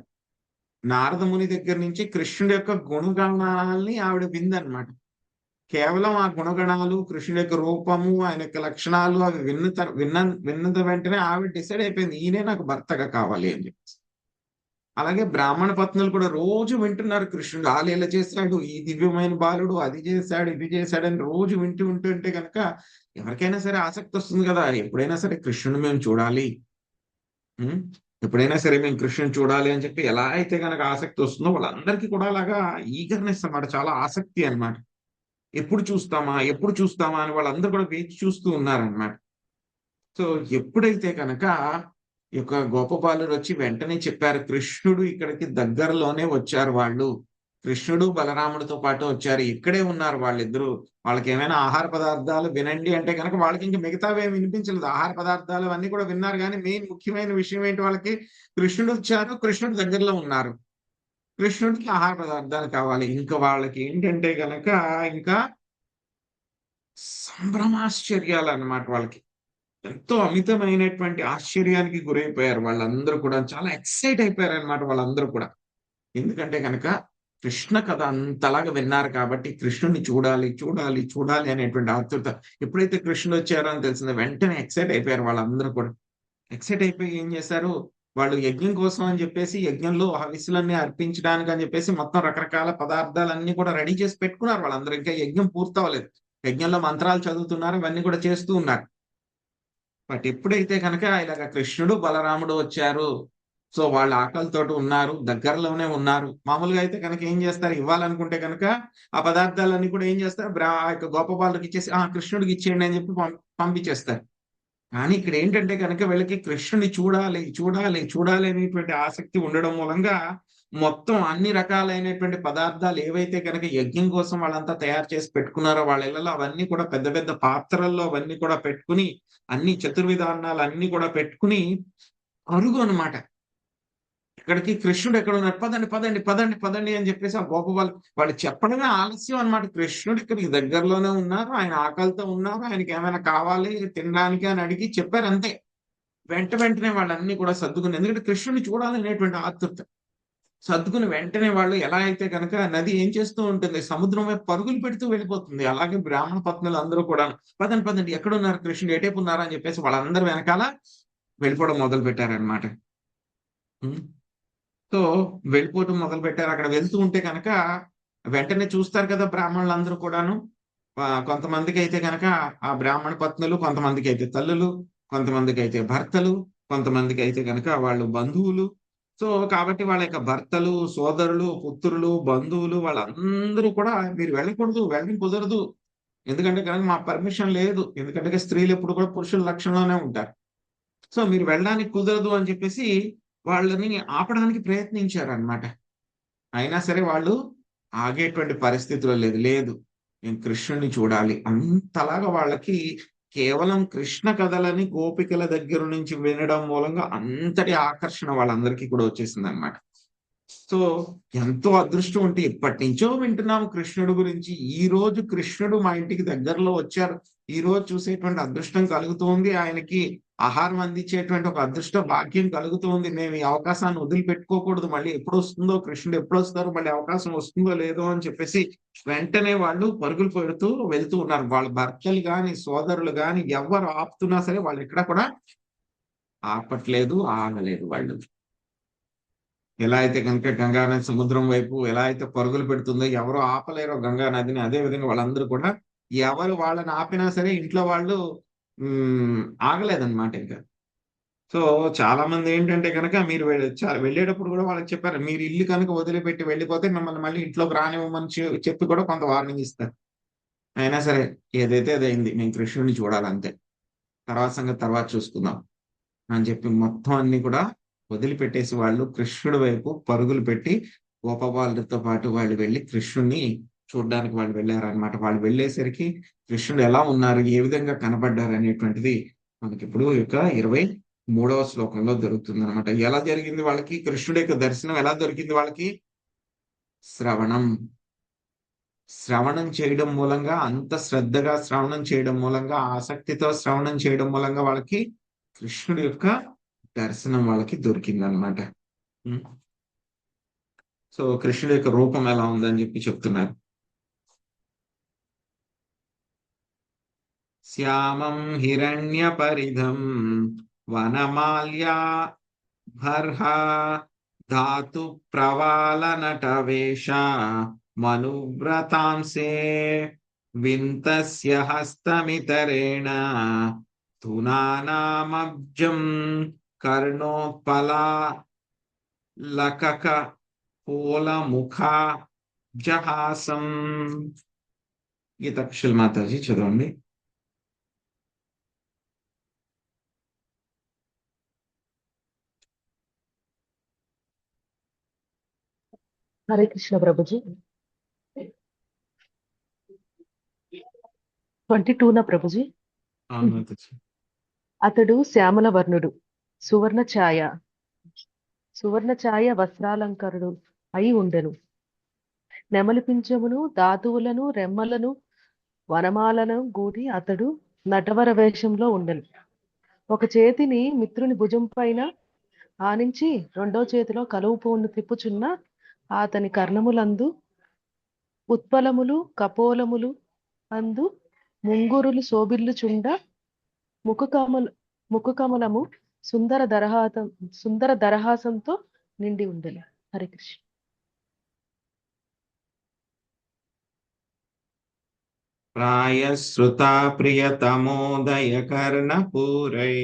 నారదముని దగ్గర నుంచి కృష్ణుడి యొక్క గుణగణాలని ఆవిడ విందనమాట. కేవలం ఆ గుణగణాలు, కృష్ణుడి యొక్క రూపము, ఆయన యొక్క లక్షణాలు అవి విన్నద వెంటనే ఆవిడ డిసైడ్ అయిపోయింది, ఈయనే నాకు భర్తగా కావాలి అని చెప్పి. అలాగే బ్రాహ్మణ పత్నులు కూడా రోజు వింటున్నారు, కృష్ణుడు ఆలీల చేశాడు, ఈ దివ్యమైన బాలుడు అది చేశాడు, ఇది చేశాడు అని రోజు వింటుంటే కనుక ఎవరికైనా సరే ఆసక్తి వస్తుంది కదా, ఎప్పుడైనా సరే కృష్ణుని మేము చూడాలి, ఎప్పుడైనా సరే మేము కృష్ణుని చూడాలి అని చెప్పి ఎలా అయితే కనుక ఆసక్తి వస్తుందో వాళ్ళందరికీ కూడా అలాగా ఈగర్నెస్ అన్నమాట, చాలా ఆసక్తి అన్నమాట. ఎప్పుడు చూస్తామా అని వాళ్ళందరూ కూడా వేచి చూస్తూ ఉన్నారనమాట. సో ఎప్పుడైతే కనుక ఈ యొక్క గోపబాలురు వచ్చి వెంటనే చెప్పారు, కృష్ణుడు ఇక్కడికి దగ్గరలోనే వచ్చారు, వాళ్ళు కృష్ణుడు బలరాముడితో పాటు వచ్చారు, ఇక్కడే ఉన్నారు వాళ్ళిద్దరూ, వాళ్ళకి ఏమైనా ఆహార పదార్థాలు వినండి అంటే కనుక వాళ్ళకి ఇంకా మిగతావి ఏమి వినిపించలేదు. ఆహార పదార్థాలు అన్ని కూడా విన్నారు, కానీ మెయిన్ ముఖ్యమైన విషయం ఏంటి, వాళ్ళకి కృష్ణుడు వచ్చారు, కృష్ణుడి దగ్గరలో ఉన్నారు, కృష్ణుడికి ఆహార పదార్థాలు కావాలి. ఇంకా వాళ్ళకి ఏంటంటే కనుక ఇంకా సంభ్రమాశ్చర్యాలు అన్నమాట. వాళ్ళకి ఎంతో అమితమైనటువంటి ఆశ్చర్యానికి గురైపోయారు వాళ్ళందరూ కూడా, చాలా ఎక్సైట్ అయిపోయారు అనమాట వాళ్ళందరూ కూడా. ఎందుకంటే కనుక కృష్ణ కథ అంతలాగా విన్నారు కాబట్టి కృష్ణుడిని చూడాలి అనేటువంటి ఆతృత. ఎప్పుడైతే కృష్ణుడు వచ్చారో అని తెలిసిందో వెంటనే ఎక్సైట్ అయిపోయారు వాళ్ళందరూ కూడా. ఎక్సైట్ అయిపోయి ఏం చేశారు, వాళ్ళు యజ్ఞం కోసం అని చెప్పేసి యజ్ఞంలో హవిస్సులన్నీ అర్పించడానికి అని చెప్పేసి మొత్తం రకరకాల పదార్థాలన్నీ కూడా రెడీ చేసి పెట్టుకున్నారు వాళ్ళందరూ. ఇంకా యజ్ఞం పూర్తవలేదు, యజ్ఞంలో మంత్రాలు చదువుతున్నారు, ఇవన్నీ కూడా చేస్తూ ఉన్నారు. బట్ ఎప్పుడైతే కనుక ఇలాగ కృష్ణుడు బలరాముడు వచ్చారు, సో వాళ్ళు ఆకలితో ఉన్నారు, దగ్గరలోనే ఉన్నారు. మామూలుగా అయితే కనుక ఏం చేస్తారు, ఇవ్వాలనుకుంటే కనుక ఆ పదార్థాలన్నీ కూడా ఏం చేస్తారు, ఆ యొక్క గోపబాలుకి ఇచ్చేసి కృష్ణుడికి ఇచ్చేయండి అని చెప్పి పంపించేస్తారు. కానీ ఇక్కడ ఏంటంటే కనుక వీళ్ళకి కృష్ణుని చూడాలి అనేటువంటి ఆసక్తి ఉండడం మూలంగా మొత్తం అన్ని రకాలైనటువంటి పదార్థాలు ఏవైతే కనుక యజ్ఞం కోసం వాళ్ళంతా తయారు చేసి పెట్టుకున్నారో వాళ్ళ ఇళ్లలో అవన్నీ కూడా పెద్ద పెద్ద పాత్రల్లో అవన్నీ కూడా పెట్టుకుని, అన్ని చతుర్విధానాలు అన్ని కూడా పెట్టుకుని అరుగు అనమాట. ఇక్కడికి కృష్ణుడు ఎక్కడ ఉన్నారు, పదండి అని చెప్పేసి ఆ వాళ్ళు చెప్పడమే ఆలస్యం అనమాట. కృష్ణుడు ఇక్కడికి దగ్గరలోనే ఉన్నారు, ఆయన ఆకలితో ఉన్నారు, ఆయనకి ఏమైనా కావాలి తినడానికి అని అడిగి చెప్పారు అంతే. వెంటనే వాళ్ళన్నీ కూడా సర్దుకుని, ఎందుకంటే కృష్ణుడిని చూడాలనేటువంటి ఆతృత సర్దుకుని వెంటనే వాళ్ళు ఎలా అయితే కనుక నది ఏం చేస్తూ ఉంటుంది, సముద్రం వైపు పరుగులు పెడుతూ వెళ్ళిపోతుంది. అలాగే బ్రాహ్మణ పత్నులు అందరూ కూడా పదండి ఎక్కడున్నారు కృష్ణుడు, ఏటేపు ఉన్నారా అని చెప్పేసి వాళ్ళందరూ వెనకాల వెళ్ళిపోవడం మొదలు పెట్టారనమాట. సో వెళ్ళిపోవటం మొదలు పెట్టారు. అక్కడ వెళ్తూ ఉంటే కనుక వెంటనే చూస్తారు కదా బ్రాహ్మణులు అందరూ కూడాను. కొంతమందికి అయితే కనుక ఆ బ్రాహ్మణ పత్నులు, కొంతమందికి అయితే తల్లులు, కొంతమందికి అయితే భర్తలు, కొంతమందికి అయితే కనుక వాళ్ళు బంధువులు. సో కాబట్టి వాళ్ళ యొక్క భర్తలు, సోదరులు, పుత్రులు, బంధువులు వాళ్ళందరూ కూడా మీరు వెళ్ళకూడదు, వెళ్ళడం కుదరదు, ఎందుకంటే కనుక మా పర్మిషన్ లేదు, ఎందుకంటే స్త్రీలు ఎప్పుడు కూడా పురుషుల లక్షణంలోనే ఉంటారు, సో మీరు వెళ్ళడానికి కుదరదు అని చెప్పేసి వాళ్ళని ఆపడానికి ప్రయత్నించారనమాట. అయినా సరే వాళ్ళు ఆగేటువంటి పరిస్థితిలో లేదు, నేను కృష్ణుని చూడాలి అంతలాగా వాళ్ళకి కేవలం కృష్ణ కథలని గోపికల దగ్గర నుంచి వినడం మూలంగా అంతటి ఆకర్షణ వాళ్ళందరికీ కూడా వచ్చేసింది అనమాట. సో ఎంతో అదృష్టం ఉంటే ఎప్పటి నుంచో వింటున్నాము కృష్ణుడు గురించి, ఈ రోజు కృష్ణుడు మా ఇంటికి దగ్గరలో వచ్చారు, ఈ రోజు చూసేటువంటి అదృష్టం కలుగుతుంది, ఆయనకి ఆహారం అందించేటువంటి ఒక అదృష్ట భాగ్యం కలుగుతుంది. మేము ఈ అవకాశాన్ని వదిలిపెట్టుకోకూడదు, మళ్ళీ ఎప్పుడు వస్తుందో, కృష్ణుడు ఎప్పుడు వస్తారో, మళ్ళీ అవకాశం వస్తుందో లేదో అని చెప్పేసి వెంటనే వాళ్ళు పరుగులు పెడుతూ వెళ్తూ ఉన్నారు. వాళ్ళ భర్తలు గాని సోదరులు గాని ఎవరు ఆపుతున్నా సరే వాళ్ళు ఎక్కడ కూడా ఆపట్లేదు, ఆగలేదు. వాళ్ళు ఎలా అయితే కనుక గంగానది సముద్రం వైపు ఎలా అయితే పరుగులు పెడుతుందో, ఎవరో ఆపలేరో గంగా నదిని, అదే విధంగా వాళ్ళందరూ కూడా ఎవరు వాళ్ళని ఆపినా సరే ఇంట్లో వాళ్ళు ఆగలేదన్నమాట ఇంకా. సో చాలా మంది ఏంటంటే కనుక మీరు వెళ్ళేటప్పుడు కూడా వాళ్ళకి చెప్పారు, మీరు ఇల్లు కనుక వదిలిపెట్టి వెళ్ళిపోతే మిమ్మల్ని మళ్ళీ ఇంట్లోకి రానివ్వమని చెప్పి కూడా కొంత వార్నింగ్ ఇస్తారు. అయినా సరే ఏదైతే అదైంది, మేము కృష్ణుడిని చూడాలంతే, తర్వాత సంగతి తర్వాత చూసుకుందాం అని చెప్పి మొత్తం అన్ని కూడా వదిలిపెట్టేసి వాళ్ళు కృష్ణుడి వైపు పరుగులు పెట్టి గోపబాలుడితో పాటు వాళ్ళు వెళ్ళి కృష్ణుడిని చూడడానికి వాళ్ళు వెళ్ళారనమాట. వాళ్ళు వెళ్ళేసరికి కృష్ణుడు ఎలా ఉన్నారు, ఏ విధంగా కనబడ్డారు అనేటువంటిది మనకి ఇప్పుడు యొక్క 23వ శ్లోకంలో దొరుకుతుంది అనమాట. ఎలా జరిగింది వాళ్ళకి కృష్ణుడి యొక్క దర్శనం, ఎలా దొరికింది వాళ్ళకి? శ్రవణం చేయడం మూలంగా, అంత శ్రద్ధగా శ్రవణం చేయడం మూలంగా, ఆసక్తితో శ్రవణం చేయడం మూలంగా వాళ్ళకి కృష్ణుడి యొక్క దర్శనం వాళ్ళకి దొరికింది అనమాట. సో కృష్ణుడి యొక్క రూపం ఎలా ఉందని చెప్పి చెప్తున్నారు. శ్యామం హిరణ్య పరిధం వనమాల్యా భర్హ ధాతు ప్రవాల నటవేష మనువ్రతాంసే వింతస్య హస్తమితరేణ తునానామబ్జం కర్ణోత్పలా లకక పూలముఖ జహాసం. గీతాక్షుల్ మాతాజీ చదవండి. హరే కృష్ణ ప్రభుజీ. 22 ప్రభుజీ. అతడు శ్యామల వర్ణుడు, సువర్ణ ఛాయ వస్త్రాలంకరుడు అయి ఉండెను. నెమలి పింఛమును, ధాతువులను, రెమ్మలను, వనమాలను గూడి అతడు నటవర వేషంలో ఉండెను. ఒక చేతిని మిత్రుని భుజం పైన ఆనించి రెండో చేతిలో కలువు పువ్వును తిప్పుచున్న అతని కర్ణములందు ఉత్పలములు, కపోలములు అందు ముంగురులు శోభిల్లుచుండ ముఖకమలము సుందర దరహాసంతో నిండి ఉండెను. హరే కృష్ణ. ప్రాయశ్రుతా ప్రియతమోదయ కర్ణపూరై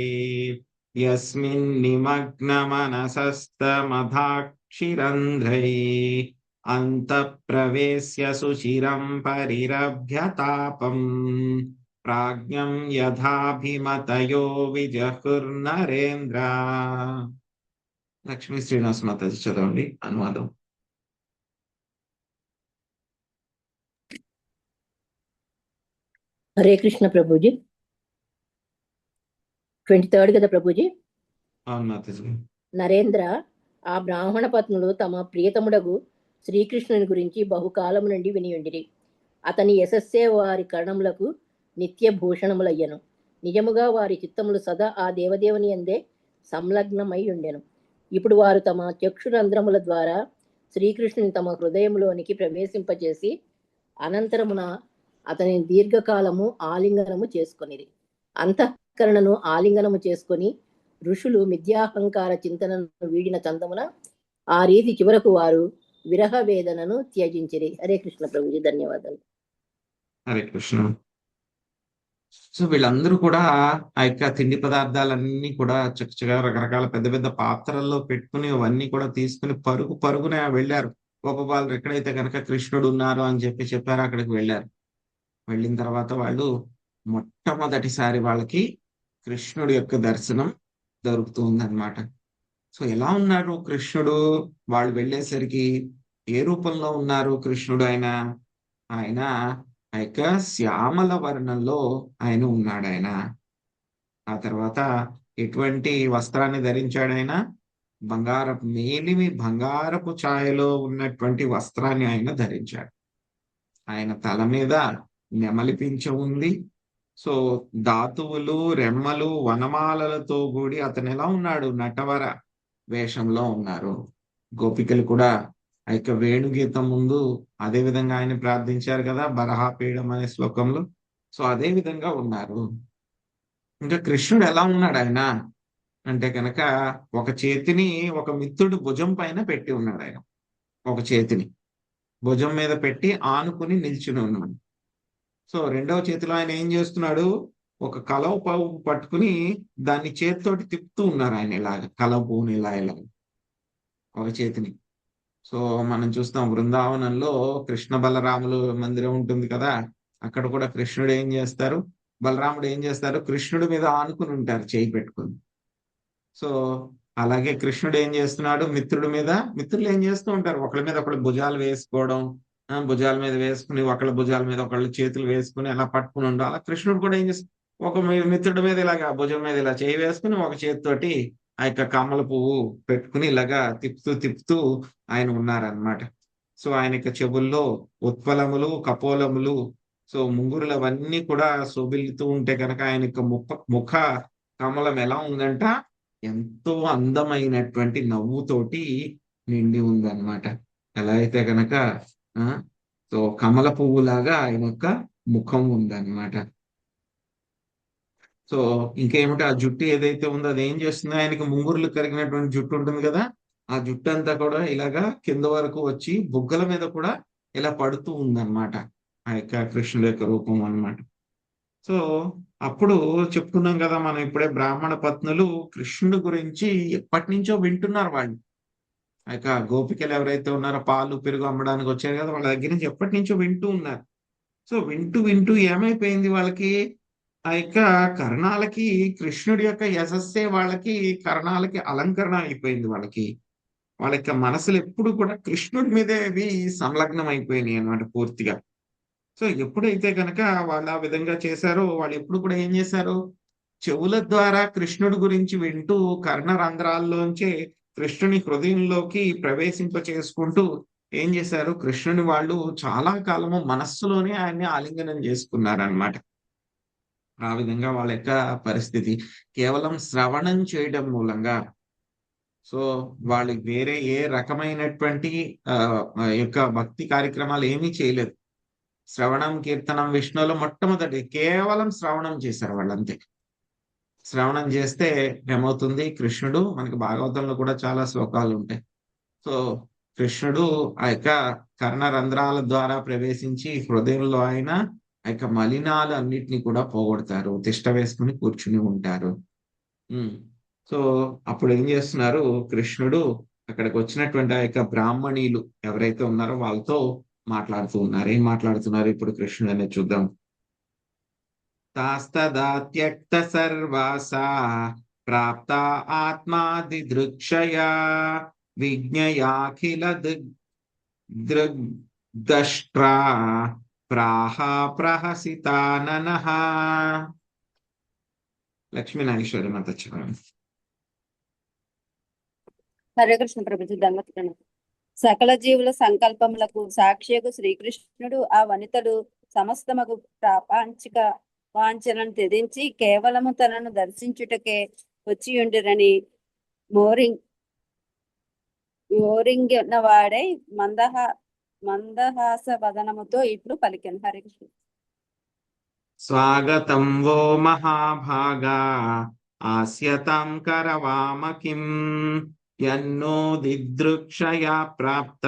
యస్మిన్ నిమగ్న మనసస్తమధాక్షిరంధ్రై అంతఃప్రవేశ్య సుచిరం పరిరభ్య తాపం ప్రాజ్ఞం యథాభిమతయో విజహుర్నరేంద్ర. లక్ష్మీ శ్రీనివాస్ మాతాజీ చదవండి అనువాదం. హరే కృష్ణ ప్రభుజీ. 23 కదా ప్రభుజీ. నరేంద్ర, ఆ బ్రాహ్మణ పత్నులు తమ ప్రియతముడగు శ్రీకృష్ణుని గురించి బహుకాలము నుండి వినియుండిరి. అతని యశస్సే వారి కర్ణములకు నిత్య భూషణములయ్యను. నిజముగా వారి చిత్తములు సదా ఆ దేవదేవుని యందే సంలగ్నమై ఉండెను. ఇప్పుడు వారు తమ చక్షురంధ్రముల ద్వారా శ్రీకృష్ణుని తమ హృదయంలోనికి ప్రవేశింపచేసి అనంతరమున అతని దీర్ఘకాలము ఆలింగనము చేసుకొనిది. అంతఃకరణను ఆలింగనము చేసుకొని ఋషులు మిథ్యాహంకార చింతనను వీడిన చందమున ఆ రీతి చివరకు వారు విరహ వేదనను త్యజించిరి. హరే కృష్ణ ప్రభుజీ. ధన్యవాదాలు. హరే కృష్ణ. సో వీళ్ళందరూ కూడా ఆ యొక్క తిండి పదార్థాలన్నీ కూడా చక్కగా రకరకాల పెద్ద పెద్ద పాత్రల్లో పెట్టుకుని అవన్నీ కూడా తీసుకుని పరుగున వెళ్ళారు. గోపబాలు ఎక్కడైతే కనుక కృష్ణుడు ఉన్నారు అని చెప్పారు, అక్కడికి వెళ్ళారు. వెళ్ళిన తర్వాత వాళ్ళు మొట్టమొదటిసారి వాళ్ళకి కృష్ణుడి యొక్క దర్శనం దొరుకుతుంది అన్నమాట. సో ఎలా ఉన్నారు కృష్ణుడు? వాళ్ళు వెళ్ళేసరికి ఏ రూపంలో ఉన్నారు కృష్ణుడు? ఆయన ఆ యొక్క శ్యామల వర్ణంలో ఆయన ఉన్నాడు. ఆ తర్వాత ఎటువంటి వస్త్రాన్ని ధరించాడు? ఆయన బంగారపు ఛాయలో ఉన్నటువంటి వస్త్రాన్ని ఆయన ధరించాడు. ఆయన తల మీద నెమలి పింఛం ఉంది. సో ధాతువులు, రెమ్మలు, వనమాలలతో కూడి అతను ఎలా ఉన్నాడు? నటవర వేషంలో ఉన్నారు. గోపికలు కూడా ఆ యొక్క వేణుగీతం ముందు అదే విధంగా ఆయన ప్రార్థించారు కదా, బరహాపీఠం అనే శ్లోకంలో. సో అదే విధంగా ఉన్నారు. ఇంకా కృష్ణుడు ఎలా ఉన్నాడు ఆయన అంటే కనుక ఒక చేతిని ఒక మిత్రుడు భుజం పైన పెట్టి ఉన్నాడు. ఆయన ఒక చేతిని భుజం మీద పెట్టి ఆనుకుని నిల్చుని ఉన్నాడు. సో రెండవ చేతిలో ఆయన ఏం చేస్తున్నాడు? ఒక కలవ పువ్వు పట్టుకుని దాన్ని చేతితోటి తిప్పుతూ ఉన్నారు ఆయన. ఇలాగా కలవ పువ్వుని ఇలా ఒక చేతిని. సో మనం చూస్తాం బృందావనంలో కృష్ణ బలరాములు మందిరం ఉంటుంది కదా, అక్కడ కూడా కృష్ణుడు ఏం చేస్తారు, బలరాముడు ఏం చేస్తారు? కృష్ణుడి మీద ఆనుకుని ఉంటారు చేయి పెట్టుకుని. సో అలాగే కృష్ణుడు ఏం చేస్తున్నాడు? మిత్రుల మీద, మిత్రులు ఏం చేస్తూ ఉంటారు? ఒకళ్ళ మీద ఒకళ్ళు భుజాలు వేసుకోవడం, భుజాల మీద వేసుకుని, ఒకళ్ళ భుజాల మీద ఒకళ్ళు చేతులు వేసుకుని అలా పట్టుకుని ఉండు. అలా కృష్ణుడు కూడా ఏం చేస్తాడు, ఒక మిత్రుడి మీద ఇలాగా భుజం మీద ఇలా చేయి వేసుకుని ఒక చేతితోటి ఆ యొక్క కమల పువ్వు పెట్టుకుని ఇలాగా తిప్పుతూ తిప్పుతూ ఆయన ఉన్నారనమాట. సో ఆయన యొక్క చెవుల్లో ఉత్పలములు, కపోలములు, సో ముంగురులు అవన్నీ కూడా శోభిల్లుతూ ఉంటే కనుక ఆయన యొక్క ముఖ కమలం ఎలా ఉందంట, ఎంతో అందమైనటువంటి నవ్వుతోటి నిండి ఉందన్నమాట. ఎలా అయితే కనుక సో కమల పువ్వులాగా ఆయన యొక్క ముఖం ఉందన్నమాట. సో ఇంకేమిటి, ఆ జుట్టు ఏదైతే ఉందో అది ఏం చేస్తుందో, ఆయనకి ముంగురులు కరిగినటువంటి జుట్టు ఉంటుంది కదా, ఆ జుట్టు అంతా కూడా ఇలాగా కింద వరకు వచ్చి బుగ్గల మీద కూడా ఇలా పడుతూ ఉందన్నమాట ఆ యొక్క కృష్ణుడి యొక్క రూపం అన్నమాట. సో అప్పుడు చెప్పుకున్నాం కదా మనం ఇప్పుడే, బ్రాహ్మణ పత్నులు కృష్ణుడి గురించి ఎప్పటి నుంచో వింటున్నారు. వాళ్ళు ఆ యొక్క గోపికలు ఎవరైతే ఉన్నారో పాలు పెరుగు అమ్మడానికి వచ్చారు కదా, వాళ్ళ దగ్గర నుంచి ఎప్పటి నుంచో వింటూ ఉన్నారు. సో వింటూ వింటూ ఏమైపోయింది వాళ్ళకి, ఆ యొక్క కర్ణాలకి కృష్ణుడి యొక్క యశస్సే వాళ్ళకి కర్ణాలకి అలంకరణ అయిపోయింది. వాళ్ళ యొక్క మనసులు ఎప్పుడు కూడా కృష్ణుడి మీదే అవి సంలగ్నం అయిపోయినాయి అన్నమాట పూర్తిగా. సో ఎప్పుడైతే కనుక వాళ్ళు ఆ విధంగా చేశారో, వాళ్ళు ఎప్పుడు కూడా ఏం చేశారు, చెవుల ద్వారా కృష్ణుడి గురించి వింటూ కర్ణ రంధ్రాల్లోంచే కృష్ణుని హృదయంలోకి ప్రవేశింప చేసుకుంటూ ఏం చేశారు, కృష్ణుని వాళ్ళు చాలా కాలము మనస్సులోనే ఆయన్ని ఆలింగనం చేసుకున్నారనమాట. ఆ విధంగా వాళ్ళ యొక్క పరిస్థితి కేవలం శ్రవణం చేయడం మూలంగా, సో వాళ్ళు వేరే ఏ రకమైనటువంటి యొక్క భక్తి కార్యక్రమాలు ఏమీ చేయలేదు. శ్రవణం కీర్తనం విష్ణువులో మొట్టమొదటి కేవలం శ్రవణం చేశారు వాళ్ళంతే. శ్రవణం చేస్తే ఏమవుతుంది, కృష్ణుడు, మనకి భాగవతంలో కూడా చాలా శ్లోకాలు ఉంటాయి. సో కృష్ణుడు ఆ యొక్క కర్ణ రంధ్రాల ద్వారా ప్రవేశించి హృదయంలో ఆయన ఆ యొక్క మలినాలు అన్నిటినీ కూడా పోగొడతారు, తిష్ట వేసుకుని కూర్చుని ఉంటారు. సో అప్పుడు ఏం చేస్తున్నారు, కృష్ణుడు అక్కడికి వచ్చినటువంటి ఆ యొక్క బ్రాహ్మణీలు ఎవరైతే ఉన్నారో వాళ్ళతో మాట్లాడుతూ ఉన్నారు. ఏం మాట్లాడుతున్నారు ఇప్పుడు కృష్ణుడు అనేది చూద్దాం. తాస్తదా త్యక్త సర్వాసా ప్రాప్త ఆత్మాదిదృక్షయా విజ్ఞయాఖిల దృగ్దష్ట్రా ప్రాహ ప్రహసితాననః. లక్ష్మీనాగేశ్వరి మాత చెప్పండి. హరే కృష్ణ ప్రభుజీ, ధన్యవాదాలు. సకల జీవుల సంకల్పములకు సాక్షియకు శ్రీకృష్ణుడు ఆ వనితలు సమస్తమగు ప్రాపంచిక వాంఛలను త్యజించి కేవలము తనను దర్శించుటకే వచ్చియుండిరని మోరింగిన వాడై మందహాస వదనముతో ఇప్పుడు పలికెను. హరే కృష్ణ. స్వాగతం వో మహాభాగా ఆస్యతాం కరవామకిం యన్నో దిదృక్షయా ప్రాప్త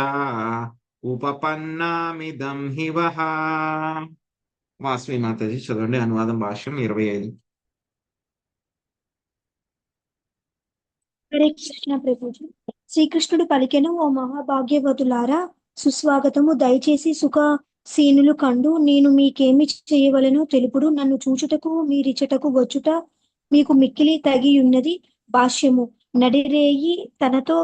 ఉపపన్నామిదం హివః. వాసవి మాతాజీ చదవండి, అనువాదం భాష్యం 25. హరే కృష్ణ ప్రభుజీ. శ్రీకృష్ణుడు పలికెను, ఓ మహాభాగ్యవతులారా, సుస్వాగతము. దయచేసి సుఖసీనులు కండు. నేను మీకేమి చేయవలెనో తెలుపుడు. నన్ను చూచుటకు మీరిచటకు వచ్చుట మీకు మిక్కిలి తగియున్నది. భాష్యము. నడిరేయి తనతో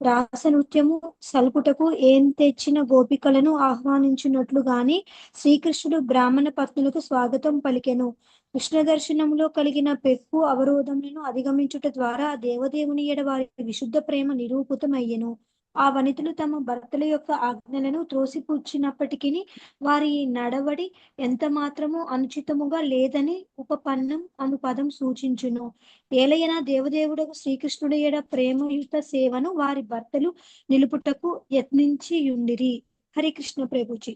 రాసనృత్యము సల్పుటకు ఏం తెచ్చిన గోపికలను ఆహ్వానించినట్లు గాని శ్రీకృష్ణుడు బ్రాహ్మణ పత్నులకు స్వాగతం పలికెను. కృష్ణ దర్శనంలో కలిగిన పెక్కు అవరోధములను అధిగమించుట ద్వారా దేవదేవుని ఎడ వారి విశుద్ధ ప్రేమ నిరూపితమయ్యెను. ఆ వనితలు తమ భర్తల యొక్క ఆజ్ఞలను త్రోసిపుచ్చినప్పటికీ వారి నడవడి ఎంత మాత్రము అనుచితముగా లేదని ఉపపన్నం అను పదం సూచించును. ఏలయన దేవదేవుడకు శ్రీకృష్ణుడి ఎడ ప్రేమయుత సేవను వారి భర్తలు నిలుపుటకు యత్నించియుండిరి. హరి కృష్ణ ప్రభుజీ.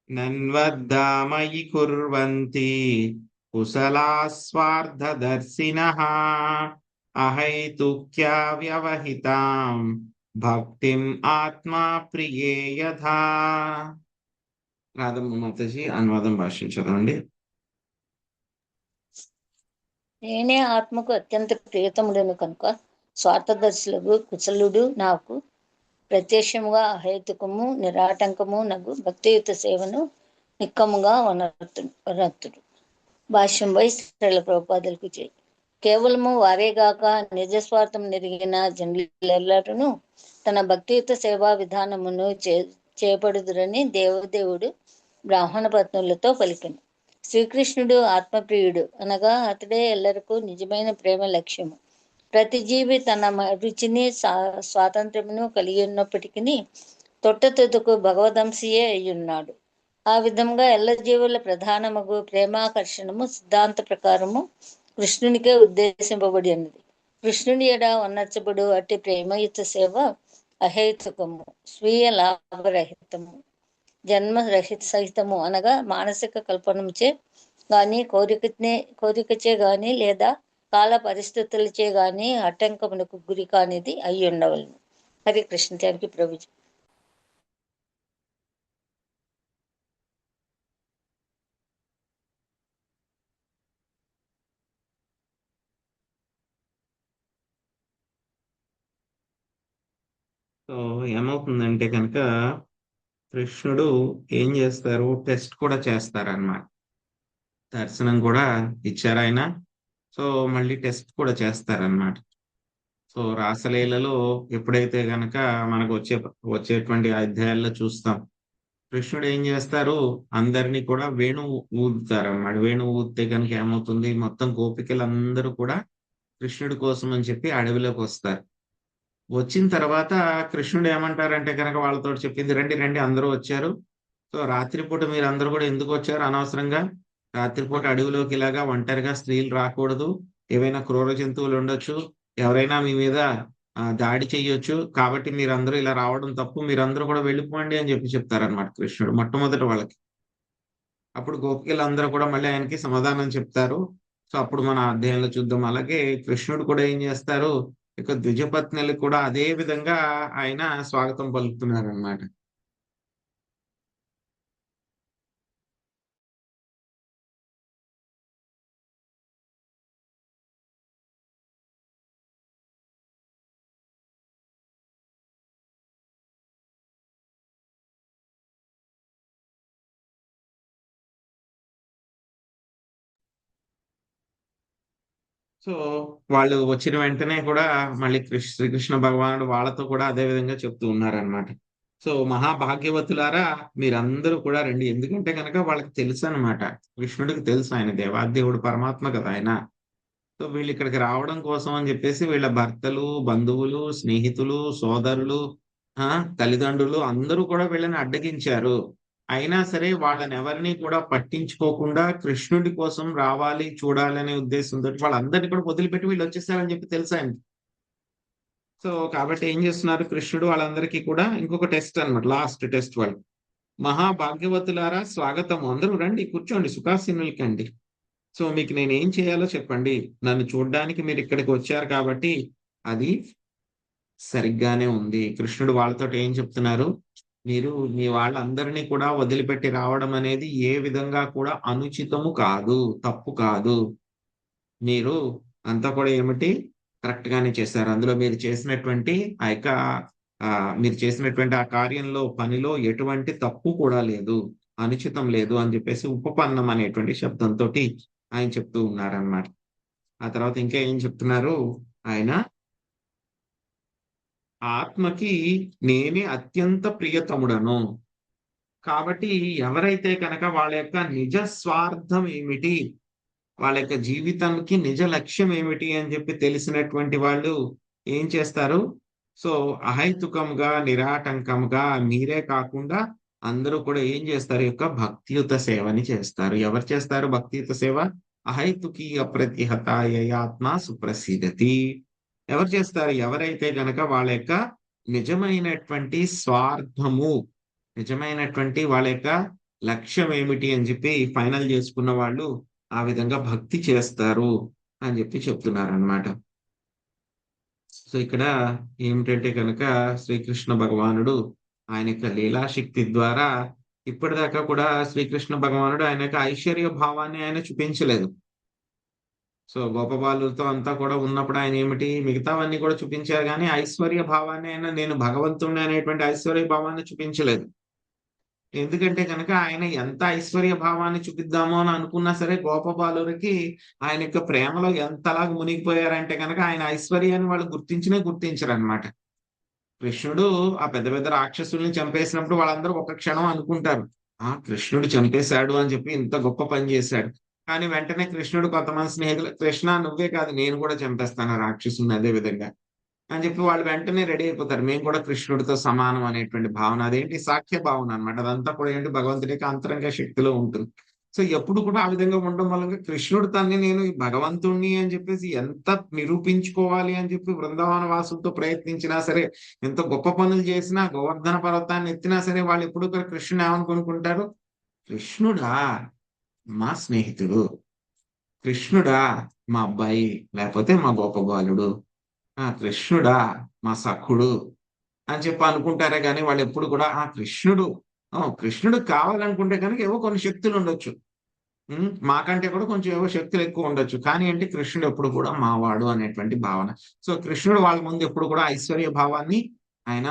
నన్వద్దామయి కుర్వంతి కుశలాస్వార్థదర్శినః అహైతుక్యా వ్యవహితాం భక్తిం ఆత్మా ప్రియే యథా. రాధమ్మ మాతాజీ అనువాదం భాష్యం చదవండి. నేనే ఆత్మకు అత్యంత ప్రియతముడను కనుక స్వార్థదర్శులకు కుశలుడు నాకు ప్రత్యక్షముగా అహేతుకము నిరాటంకము నగు భక్తియుత సేవను నిక్కముగా వనర్తుడు. భాష్యంపై శ్రీల ప్రభుపాదులకు చేయి. కేవలము వారేగాక నిజస్వార్థం నెరిగిన జనులెల్లరూ తన భక్తియుత సేవా విధానమును చేపడుదురని దేవదేవుడు బ్రాహ్మణ పత్నులతో పలికెను. శ్రీకృష్ణుడు ఆత్మప్రియుడు అనగా అతడే ఎల్లరకు నిజమైన ప్రేమ లక్ష్యము. ప్రతి జీవి తన రుచిని స్వాతంత్ర్యమును కలిగి ఉన్నప్పటికీ తొట్టతుదకు భగవదంశియే అయ్యున్నాడు. ఆ విధంగా ఎల్ల జీవుల ప్రధానమగు ప్రేమాకర్షణము సిద్ధాంత ప్రకారము కృష్ణునికే ఉద్దేశింపబడి ఉన్నది. కృష్ణుని ఎడ వర్ణించబడు అట్టి ప్రేమయుత సేవ అహేతుకము, స్వీయ లాభరహితము, జన్మ సహితము అనగా మానసిక కల్పనముచే గాని కోరికచే గాని లేదా కాల పరిస్థితులచే గాని ఆటంకమునకు గురి కానిది అయి ఉండవలను. Hare Krishna. Thank you Prabhuji. So ఏమవుతుందంటే కనుక కృష్ణుడు ఏం చేస్తారు, టెస్ట్ కూడా చేస్తారన్నమాట. దర్శనం కూడా ఇచ్చారు ఆయన. సో మళ్ళీ టెస్ట్ కూడా చేస్తారన్నమాట. సో రాసలీలలో ఎప్పుడైతే గనక మనకు వచ్చేటువంటి అధ్యాయాల్లో చూస్తాం, కృష్ణుడు ఏం చేస్తారు, అందరినీ కూడా వేణువు ఊదుతారు అన్నమాట. వేణువు ఊదితే కనుక ఏమవుతుంది, మొత్తం గోపికలందరూ కూడా కృష్ణుడి కోసం అని చెప్పి అడవిలోకి వస్తారు. వచ్చిన తర్వాత కృష్ణుడు ఏమంటారంటే కనుక వాళ్ళతో చెప్పింది, రండి రండి అందరూ వచ్చారు. సో రాత్రిపూట మీరు అందరూ కూడా ఎందుకు వచ్చారు అనవసరంగా? రాత్రిపూట అడవిలోకి ఇలాగా ఒంటరిగా స్త్రీలు రాకూడదు, ఏవైనా క్రూర జంతువులు ఉండొచ్చు, ఎవరైనా మీ మీద దాడి చెయ్యొచ్చు, కాబట్టి మీరందరూ ఇలా రావడం తప్పు, మీరందరూ కూడా వెళ్ళిపోండి అని చెప్పి చెప్తారనమాట కృష్ణుడు మొట్టమొదటి వాళ్ళకి. అప్పుడు గోపికలందరూ కూడా మళ్ళీ ఆయనకి సమాధానం చెప్తారు. సో అప్పుడు మన అధ్యాయంలో చూద్దాం. అలాగే కృష్ణుడు కూడా ఏం చేస్తారు, ఇక ద్విజపత్నులకు కూడా అదే విధంగా ఆయన స్వాగతం పలుకుతున్నారు అనమాట. సో వాళ్ళు వచ్చిన వెంటనే కూడా మళ్ళీ శ్రీకృష్ణ భగవానుడు వాళ్ళతో కూడా అదే విధంగా చెప్తూ ఉన్నారనమాట. సో మహాభాగ్యవతులారా మీరందరూ కూడా రండి. ఎందుకంటే కనుక వాళ్ళకి తెలుసు అనమాట, కృష్ణుడికి తెలుసు ఆయన దేవాదేవుడు పరమాత్మ కదా ఆయన. సో వీళ్ళు ఇక్కడికి రావడం కోసం అని చెప్పేసి వీళ్ళ భర్తలు, బంధువులు, స్నేహితులు, సోదరులు, తల్లిదండ్రులు అందరూ కూడా వీళ్ళని అడ్డగించారు. అయినా సరే వాళ్ళని ఎవరిని కూడా పట్టించుకోకుండా కృష్ణుడి కోసం రావాలి, చూడాలి అనే ఉద్దేశంతో వాళ్ళందరినీ కూడా వదిలిపెట్టి వీళ్ళు వచ్చేసారని చెప్పి తెలుసు ఆయనకి. సో కాబట్టి ఏం చేస్తున్నారు, కృష్ణుడు వాళ్ళందరికీ కూడా ఇంకొక టెస్ట్ అన్నమాట, లాస్ట్ టెస్ట్. వాళ్ళు మహాభాగ్యవతులారా స్వాగతం, అందరూ రండి కూర్చోండి సుఖాసీనులకండి. సో మీకు నేను ఏం చేయాలో చెప్పండి, నన్ను చూడడానికి మీరు ఇక్కడికి వచ్చారు కాబట్టి అది సరిగ్గానే ఉంది. కృష్ణుడు వాళ్ళతో ఏం చెప్తున్నారు, మీరు మీ వాళ్ళందరినీ కూడా వదిలిపెట్టి రావడం అనేది ఏ విధంగా కూడా అనుచితము కాదు, తప్పు కాదు. మీరు అంతా కూడా ఏమిటి కరెక్ట్ గానే చేశారు. అందులో మీరు చేసినటువంటి ఆ కార్యంలో, పనిలో ఎటువంటి తప్పు కూడా లేదు, అనుచితం లేదు అని చెప్పేసి ఉపపన్నం అనేటువంటి శబ్దంతో ఆయన చెప్తూ ఉన్నారన్నమాట. ఆ తర్వాత ఇంకా ఏం చెప్తున్నారు ఆయన, ఆత్మకి నేనే అత్యంత ప్రియతముడను. కాబట్టి ఎవరైతే కనుక వాళ్ళ యొక్క నిజ స్వార్థం ఏమిటి, వాళ్ళ యొక్క జీవితానికి నిజ లక్ష్యం ఏమిటి అని చెప్పి తెలిసినటువంటి వాళ్ళు ఏం చేస్తారు, సో అహైతుకంగా నిరాటంకంగా మీరే కాకుండా అందరూ కూడా ఏం చేస్తారు, యొక్క భక్తియుత సేవని చేస్తారు. ఎవరు చేస్తారు భక్తియుత సేవ? అహైతుకి అప్రతిహత యయాత్మ సుప్రసిద్ధతి. ఎవరు చేస్తారు? ఎవరైతే గనక వాళ్ళ యొక్క నిజమైనటువంటి స్వార్థము, నిజమైనటువంటి వాళ్ళ యొక్క లక్ష్యం ఏమిటి అని చెప్పి ఫైనల్ చేసుకున్న వాళ్ళు ఆ విధంగా భక్తి చేస్తారు అని చెప్పి చెప్తున్నారు అన్నమాట. సో ఇక్కడ ఏమిటంటే కనుక శ్రీకృష్ణ భగవానుడు ఆయన యొక్క లీలాశక్తి ద్వారా ఇప్పటిదాకా కూడా శ్రీకృష్ణ భగవానుడు ఆయన యొక్క ఐశ్వర్య భావాన్ని ఆయన చూపించలేదు. సో గోపబాలులతో అంతా కూడా ఉన్నప్పుడు ఆయన ఏమిటి మిగతావన్నీ కూడా చూపించారు, కానీ ఐశ్వర్య భావాన్ని ఆయన, నేను భగవంతుడిని అనేటువంటి ఐశ్వర్య భావాన్ని చూపించలేదు. ఎందుకంటే కనుక ఆయన ఎంత ఐశ్వర్య భావాన్ని చూపిద్దామో అని అనుకున్నా సరే గోపబాలులకి ఆయన యొక్క ప్రేమలో ఎంతలాగా మునిగిపోయారంటే కనుక ఆయన ఐశ్వర్యాన్ని వాళ్ళు గుర్తించరు అనమాట. కృష్ణుడు ఆ పెద్ద పెద్ద రాక్షసుల్ని చంపేసినప్పుడు వాళ్ళందరూ ఒక క్షణం అనుకుంటారు, ఆ కృష్ణుడు చంపేశాడు అని చెప్పి ఇంత గొప్ప పని చేశాడు. కానీ వెంటనే కృష్ణుడు కొంతమంది స్నేహితులు, కృష్ణ నువ్వే కాదు నేను కూడా చంపేస్తాను ఆ రాక్షసుని అదే విధంగా అని చెప్పి వాళ్ళు వెంటనే రెడీ అయిపోతారు. మేము కూడా కృష్ణుడితో సమానం అనేటువంటి భావన, అదేంటి సాఖ్య భావన అనమాట. అదంతా కూడా ఏంటి భగవంతుడి యొక్క అంతరంగ శక్తిలో ఉంటుంది. సో ఎప్పుడు కూడా ఆ విధంగా ఉండడం వల్ల కృష్ణుడు తన్ని నేను ఈ భగవంతుణ్ణి అని చెప్పేసి ఎంత నిరూపించుకోవాలి అని చెప్పి బృందావన వాసులతో ప్రయత్నించినా సరే, ఎంత గొప్ప పనులు చేసినా, గోవర్ధన పర్వతాన్ని ఎత్తినా సరే, వాళ్ళు ఎప్పుడు కూడా కృష్ణుడు ఏమనుకుంటారు, కృష్ణుడా మా స్నేహితుడు, కృష్ణుడా మా అబ్బాయి లేకపోతే మా గొప్ప బాలుడు, ఆ కృష్ణుడా మా సఖుడు అని చెప్పి అనుకుంటారే కానీ వాళ్ళు ఎప్పుడు కూడా ఆ కృష్ణుడు కృష్ణుడు కావాలనుకుంటే కనుక ఏవో కొన్ని శక్తులు ఉండొచ్చు, మాకంటే కూడా కొంచెం ఏవో శక్తులు ఎక్కువ ఉండొచ్చు, కానీ ఏంటి కృష్ణుడు ఎప్పుడు కూడా మావాడు అనేటువంటి భావన. సో కృష్ణుడు వాళ్ళ ముందు ఎప్పుడు కూడా ఐశ్వర్య భావాన్ని ఆయన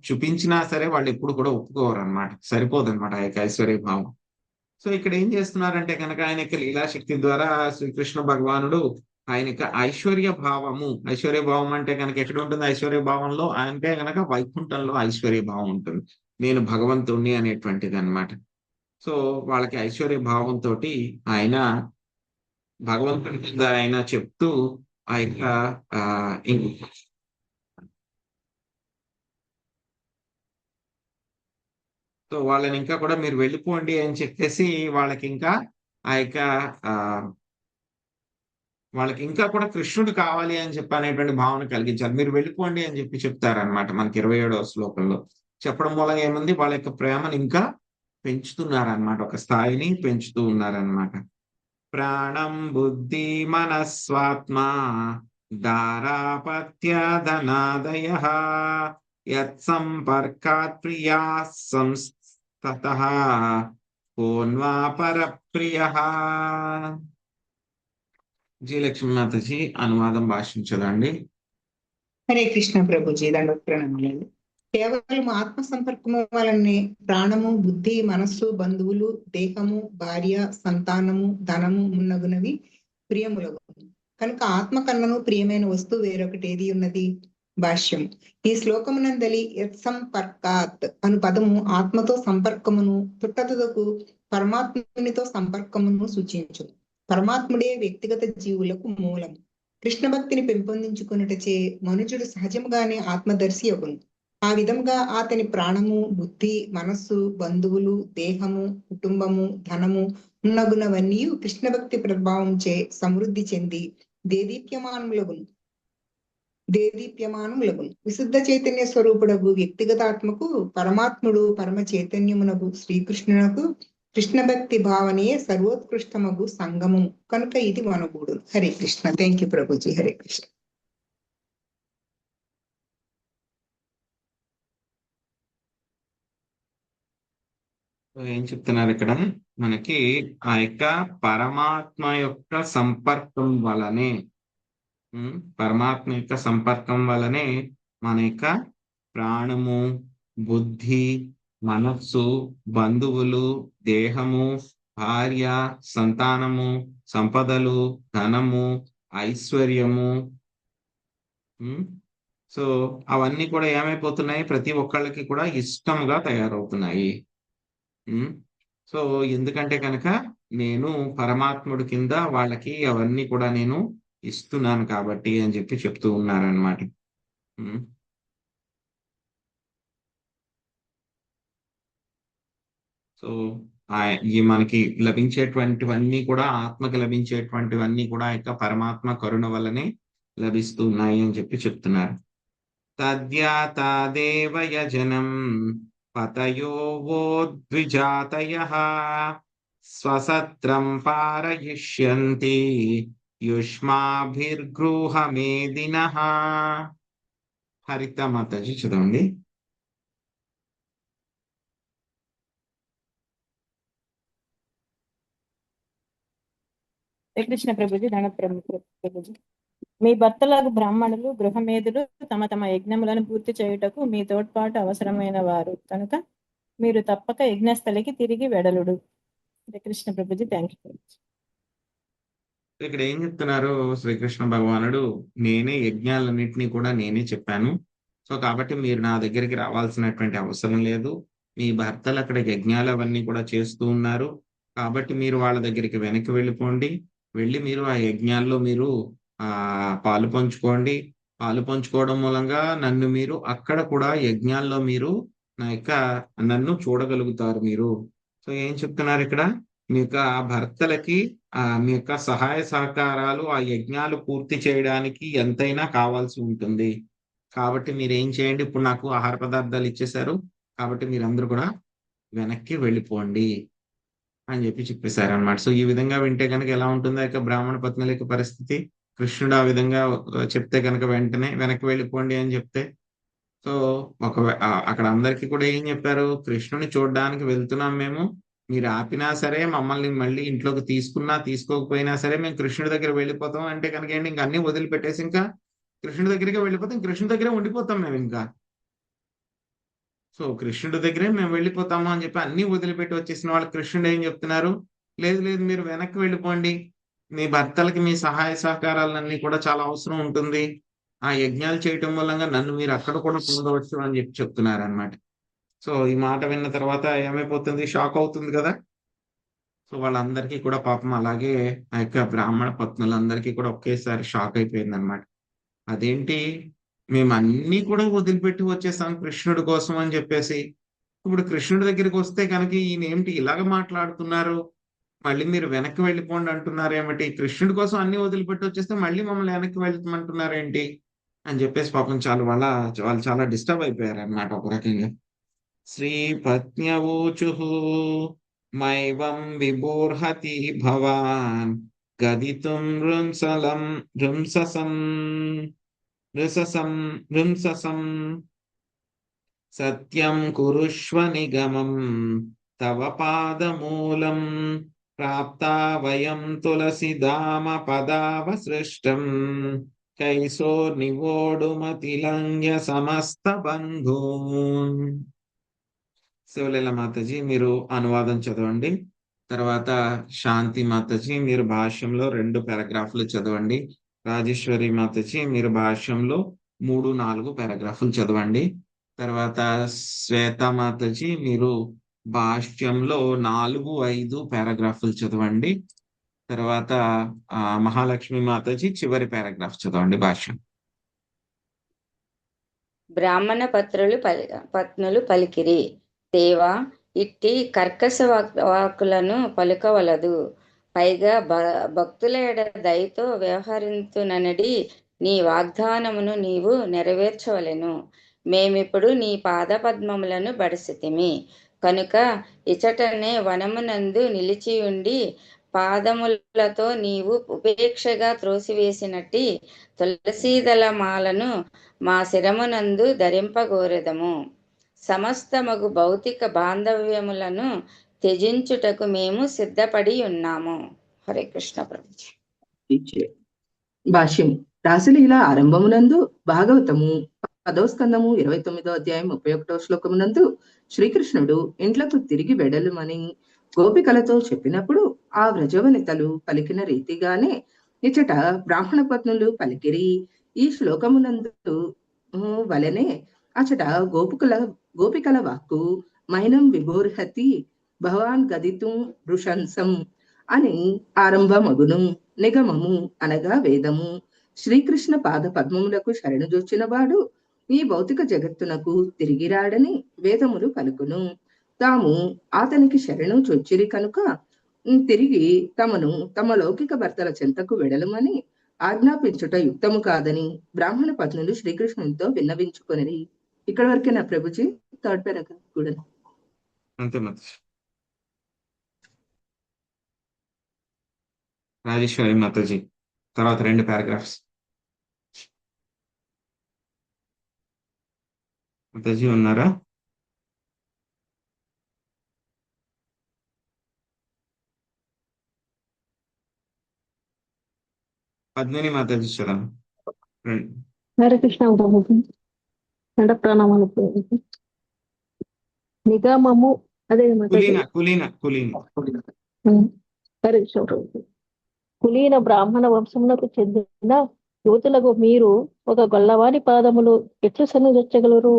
చూపించినా సరే వాళ్ళు ఎప్పుడు కూడా ఒప్పుకోరు అనమాట, సరిపోదన్నమాట ఆ యొక్క ఐశ్వర్య భావం. సో ఇక్కడ ఏం చేస్తున్నారంటే కనుక ఆయన యొక్క లీలాశక్తి ద్వారా శ్రీకృష్ణ భగవానుడు ఆయన యొక్క ఐశ్వర్య భావము, ఐశ్వర్య భావం అంటే కనుక ఎక్కడ ఉంటుంది ఐశ్వర్య భావంలో అంటే కనుక వైకుంఠంలో ఐశ్వర్య భావం ఉంటుంది, నేను భగవంతుణ్ణి అనేటువంటిది అన్నమాట. సో వాళ్ళకి ఐశ్వర్య భావంతో ఆయన భగవంతుని కింద ఆయన చెప్తూ ఆ యొక్క సో వాళ్ళని ఇంకా కూడా మీరు వెళ్ళిపోండి అని చెప్పేసి వాళ్ళకి ఇంకా ఆ యొక్క వాళ్ళకి ఇంకా కూడా కృష్ణుడు కావాలి అని చెప్పి అనేటువంటి భావన కలిగించాలి. మీరు వెళ్ళిపోండి అని చెప్పి చెప్తారనమాట మనకి 27వ శ్లోకంలో. చెప్పడం వల్ల ఏముంది, వాళ్ళ యొక్క ప్రేమను ఇంకా పెంచుతున్నారనమాట, ఒక స్థాయిని పెంచుతూ ఉన్నారనమాట. ప్రాణం బుద్ధి మనస్వాత్మ దారాపత్యధనాదయ యత్సంపర్కాత్ ప్రియా సంస్తతః కోన్వా పరప్రియః. జీ లక్ష్మీ మాతాజీ అనువాదం భాషించదండి. హరే కృష్ణ ప్రభుజీ, దండ ప్రణామాలు. కేవలం ఆత్మ సంపర్కము వలనే ప్రాణము, బుద్ధి, మనస్సు, బంధువులు, దేహము, భార్య, సంతానము, ధనము మున్నగునవి ప్రియములగు. కనుక ఆత్మ కన్నను ప్రియమైన వస్తువు వేరొకటి ఏది ఉన్నది? భాష్యం. ఈ శ్లోకమునందలి యత్సంపర్కాత్ అను పదము ఆత్మతో సంపర్కమును, తుట్టతుదకు పరమాత్మునితో సంపర్కమును సూచించు. పరమాత్ముడే వ్యక్తిగత జీవులకు మూలము. కృష్ణ భక్తిని పెంపొందించుకున్నటచే మనుజుడు సహజముగానే ఆత్మదర్శి అగును. ఆ విధముగా అతని ప్రాణము, బుద్ధి, మనస్సు, బంధువులు, దేహము, కుటుంబము, ధనము ఉన్నగునవన్నీ కృష్ణ భక్తి ప్రభావంచే సమృద్ధి చెంది దేదీప్యమానములగును. విశుద్ధ చైతన్య స్వరూపుడగు వ్యక్తిగత ఆత్మకు పరమాత్ముడు పరమ చైతన్యమునగు శ్రీకృష్ణునకు కృష్ణ భక్తి భావనే సర్వోత్కృష్టమగు సంగము కనుక ఇది వనగూడు. హరే కృష్ణ. Thank you Prabhuji. హరే కృష్ణ. ఏం చెప్తున్నారు ఇక్కడ మనకి, ఆ యొక్క పరమాత్మ యొక్క సంపర్కం వలనే, పరమాత్మ యొక్క సంపర్కం వలనే మన యొక్క ప్రాణము, బుద్ధి, మనస్సు, బంధువులు, దేహము, భార్య, సంతానము, సంపదలు, ధనము, ఐశ్వర్యము, సో అవన్నీ కూడా ఏమైపోతున్నాయి, ప్రతి ఒక్కళ్ళకి కూడా ఇష్టంగా తయారవుతున్నాయి. సో ఎందుకంటే కనుక నేను పరమాత్ముడి కింద వాళ్ళకి అవన్నీ కూడా నేను ఇస్తున్నాను కాబట్టి అని చెప్పి చెప్తూ ఉన్నారనమాట. సో ఈ మనకి లభించేటువంటివన్నీ కూడా, ఆత్మకి లభించేటువంటివన్నీ కూడా యొక్క పరమాత్మ కరుణ వల్లనే లభిస్తున్నాయి అని చెప్పి చెప్తున్నారు. తద్యాతాదేవ యజనం పతయో వో ద్విజాతయః స్వసత్రం పారయిష్యంతి యుష్మాభిర్గృహమేదినః. హరిత మాతాజీ చదవండి. శ్రీకృష్ణ ప్రభుజీ, దండ ప్రభుజీ. మీ భర్తలకు బ్రాహ్మణులు, గృహమేధులు తమ తమ యజ్ఞములను పూర్తి చేయుటకు మీ తోడ్పాటు అవసరమైన వారు కనుక మీరు తప్పక యజ్ఞస్థలికి తిరిగి వెడలుడు. శ్రీకృష్ణ ప్రభుజీ. Thank you. ఇక్కడ ఏం చెప్తున్నారు శ్రీకృష్ణ భగవానుడు, నేనే యజ్ఞాలన్నింటినీ కూడా నేనే చెప్పాను, సో కాబట్టి మీరు నా దగ్గరికి రావాల్సినటువంటి అవసరం లేదు. మీ భర్తలు అక్కడ యజ్ఞాలు అవన్నీ కూడా చేస్తూ ఉన్నారు. కాబట్టి మీరు వాళ్ళ దగ్గరికి వెనక్కి వెళ్ళిపోండి. వెళ్ళి మీరు ఆ యజ్ఞాల్లో మీరు పాలు పంచుకోండి. పాలు పంచుకోవడం మూలంగా నన్ను మీరు అక్కడ కూడా యజ్ఞాల్లో మీరు నన్ను చూడగలుగుతారు మీరు. సో ఏం చెప్తున్నారు ఇక్కడ? మీ యొక్క భర్తలకి మీ యొక్క సహాయ సహకారాలు ఆ యజ్ఞాలు పూర్తి చేయడానికి ఎంతైనా కావాల్సి ఉంటుంది. కాబట్టి మీరు ఏం చేయండి, ఇప్పుడు నాకు ఆహార పదార్థాలు ఇచ్చేశారు, కాబట్టి మీరందరూ కూడా వెనక్కి వెళ్ళిపోండి అని చెప్పేశారు అనమాట. సో ఈ విధంగా వింటే కనుక ఎలా ఉంటుంది ఆ యొక్క బ్రాహ్మణ పత్నుల యొక్క పరిస్థితి? కృష్ణుడు ఆ విధంగా చెప్తే కనుక వెంటనే వెనక్కి వెళ్ళిపోండి అని చెప్తే, సో అక్కడ అందరికీ కూడా ఏం చెప్పారు? కృష్ణుని చూడడానికి వెళ్తున్నాం మేము, మీరు ఆపినా సరే, మమ్మల్ని మళ్ళీ ఇంట్లోకి తీసుకున్నా తీసుకోకపోయినా సరే మేము కృష్ణుడి దగ్గర వెళ్ళిపోతాం అంటే కనుక ఏంటి, ఇంకా అన్ని వదిలిపెట్టేసి ఇంకా కృష్ణుడి దగ్గరికి వెళ్ళిపోతాం, కృష్ణుడి దగ్గరే ఉండిపోతాం మేము ఇంకా. సో కృష్ణుడి దగ్గరే మేము వెళ్ళిపోతాము అని చెప్పి అన్ని వదిలిపెట్టి వచ్చేసిన వాళ్ళు కృష్ణుడు ఏం చెప్తున్నారు? లేదు లేదు, మీరు వెనక్కి వెళ్ళిపోండి, మీ భర్తలకి మీ సహాయ సహకారాలన్నీ కూడా చాలా అవసరం ఉంటుంది, ఆ యజ్ఞాలు చేయటం మూలంగా నన్ను మీరు అక్కడ కూడా పొందవచ్చు అని చెప్తున్నారు అనమాట. సో ఈ మాట విన్న తర్వాత ఏమైపోతుంది? షాక్ అవుతుంది కదా. సో వాళ్ళందరికీ కూడా పాపం అలాగే ఆ యొక్క బ్రాహ్మణ పత్నులందరికీ కూడా ఒకేసారి షాక్ అయిపోయింది అనమాట. అదేంటి, మేము అన్ని కూడా వదిలిపెట్టి వచ్చేసాం కృష్ణుడి కోసం అని చెప్పేసి, ఇప్పుడు కృష్ణుడి దగ్గరికి వస్తే కనుక ఈయన ఏమిటి ఇలాగ మాట్లాడుతున్నారు, మళ్ళీ మీరు వెనక్కి వెళ్ళిపోండి అంటున్నారు ఏమిటి, కృష్ణుడి కోసం అన్ని వదిలిపెట్టి వచ్చేస్తే మళ్ళీ మమ్మల్ని వెనక్కి వెళ్ళమంటున్నారు ఏంటి అని చెప్పేసి పాపం వాళ్ళు చాలా డిస్టర్బ్ అయిపోయారు అన్నమాట ఒక రకంగా. శ్రీపత్న్యవోచుః మైవం విబోర్హతి భవాన్ గదితుం రుంససం సత్యం కురుష్వ నిగమం తవ పాదమూలం ప్రాప్తా వయం తులసిదామ పదావసృష్టం కైసో నివోడుమతిలంఘ్య సమస్త బంధూన్. శివలీల మాతాజీ మీరు అనువాదం చదవండి. తర్వాత శాంతి మాతాజీ మీరు భాష్యంలో 2 పారాగ్రాఫ్లు చదవండి. రాజేశ్వరి మాతాజీ మీరు భాష్యంలో 3-4 పారాగ్రాఫ్లు చదవండి. తర్వాత శ్వేత మాతాజీ మీరు భాష్యంలో 4-5 పారాగ్రాఫ్లు చదవండి. తర్వాత మహాలక్ష్మి మాతాజీ చివరి పారాగ్రాఫ్ చదవండి భాష్యం. బ్రాహ్మణ పత్నులు పలికిరి, దేవా ఇట్టి కర్కశ వాక్కులను పలుకవలదు. పైగా భక్తుల ఎడ దయతో వ్యవహరించుననడి నీ వాగ్దానమును నీవు నెరవేర్చవలెను. మేమిప్పుడు నీ పాదపద్మములను బడిసితిమి కనుక ఇచటనే వనమునందు నిలిచియుండి పాదములతో నీవు ఉపేక్షగా త్రోసివేసినట్టి తులసీదళ మాలను మా శిరమునందు ధరింపగోరెదము. సమస్తమగు భౌతిక బాంధవ్యములను త్యజించుటకు మేము సిద్ధపడి ఉన్నాము. హరే కృష్ణ ప్రభుజీ. భాష్యం. రాసలీల ఆరంభమునందు భాగవతము 10వ స్కందము 29వ అధ్యాయం 31వ శ్లోకమునందు శ్రీకృష్ణుడు ఇంట్లకు తిరిగి వెడలుమని గోపికలతో చెప్పినప్పుడు ఆ వ్రజవనితలు పలికిన రీతిగానే ఇచ్చట బ్రాహ్మణ పత్నులు పలికిరి. ఈ శ్లోకమునందు వలనే అచట గోపికల వాక్కు మైనం విభోర్హతి భవాన్ గదితుం వృషంసం అని ఆరంభమగును. నిగమము అనగా వేదము. శ్రీకృష్ణ పాద పద్మములకు శరణుజొచ్చిన వాడు ఈ భౌతిక జగత్తునకు తిరిగి రాడని వేదములు పలుకును. తాము అతనికి శరణు చొచ్చిరి కనుక తిరిగి తమ లౌకిక భర్తల చెంతకు వెడలమని ఆజ్ఞాపించుట యుక్తము కాదని బ్రాహ్మణ పత్నులు శ్రీకృష్ణునితో విన్నవించుకొనిరి. ఇక్కడ వరకేనా ప్రభుజీ? 3rd పారాగ్రాఫ్ కూడా అంతే మాతాజీ. రాజేశ్వరి మాతాజీ తర్వాత 2 పారాగ్రాఫ్స్. మాతాజీ ఉన్నారా? పద్మిని మాతాజీ చదవండి. హరే కృష్ణ ప్రభుజీ. ప్రణామాలు ప్రభుజీ. నిగమము అదే కులీన హరే కృష్ణ ప్రభుజీ. కులీన బ్రాహ్మణ వంశములకు చెందిన యువతులకు మీరు ఒక గొల్లవాని పాదములు ఎట్లు సన్నుదొచ్చగలరు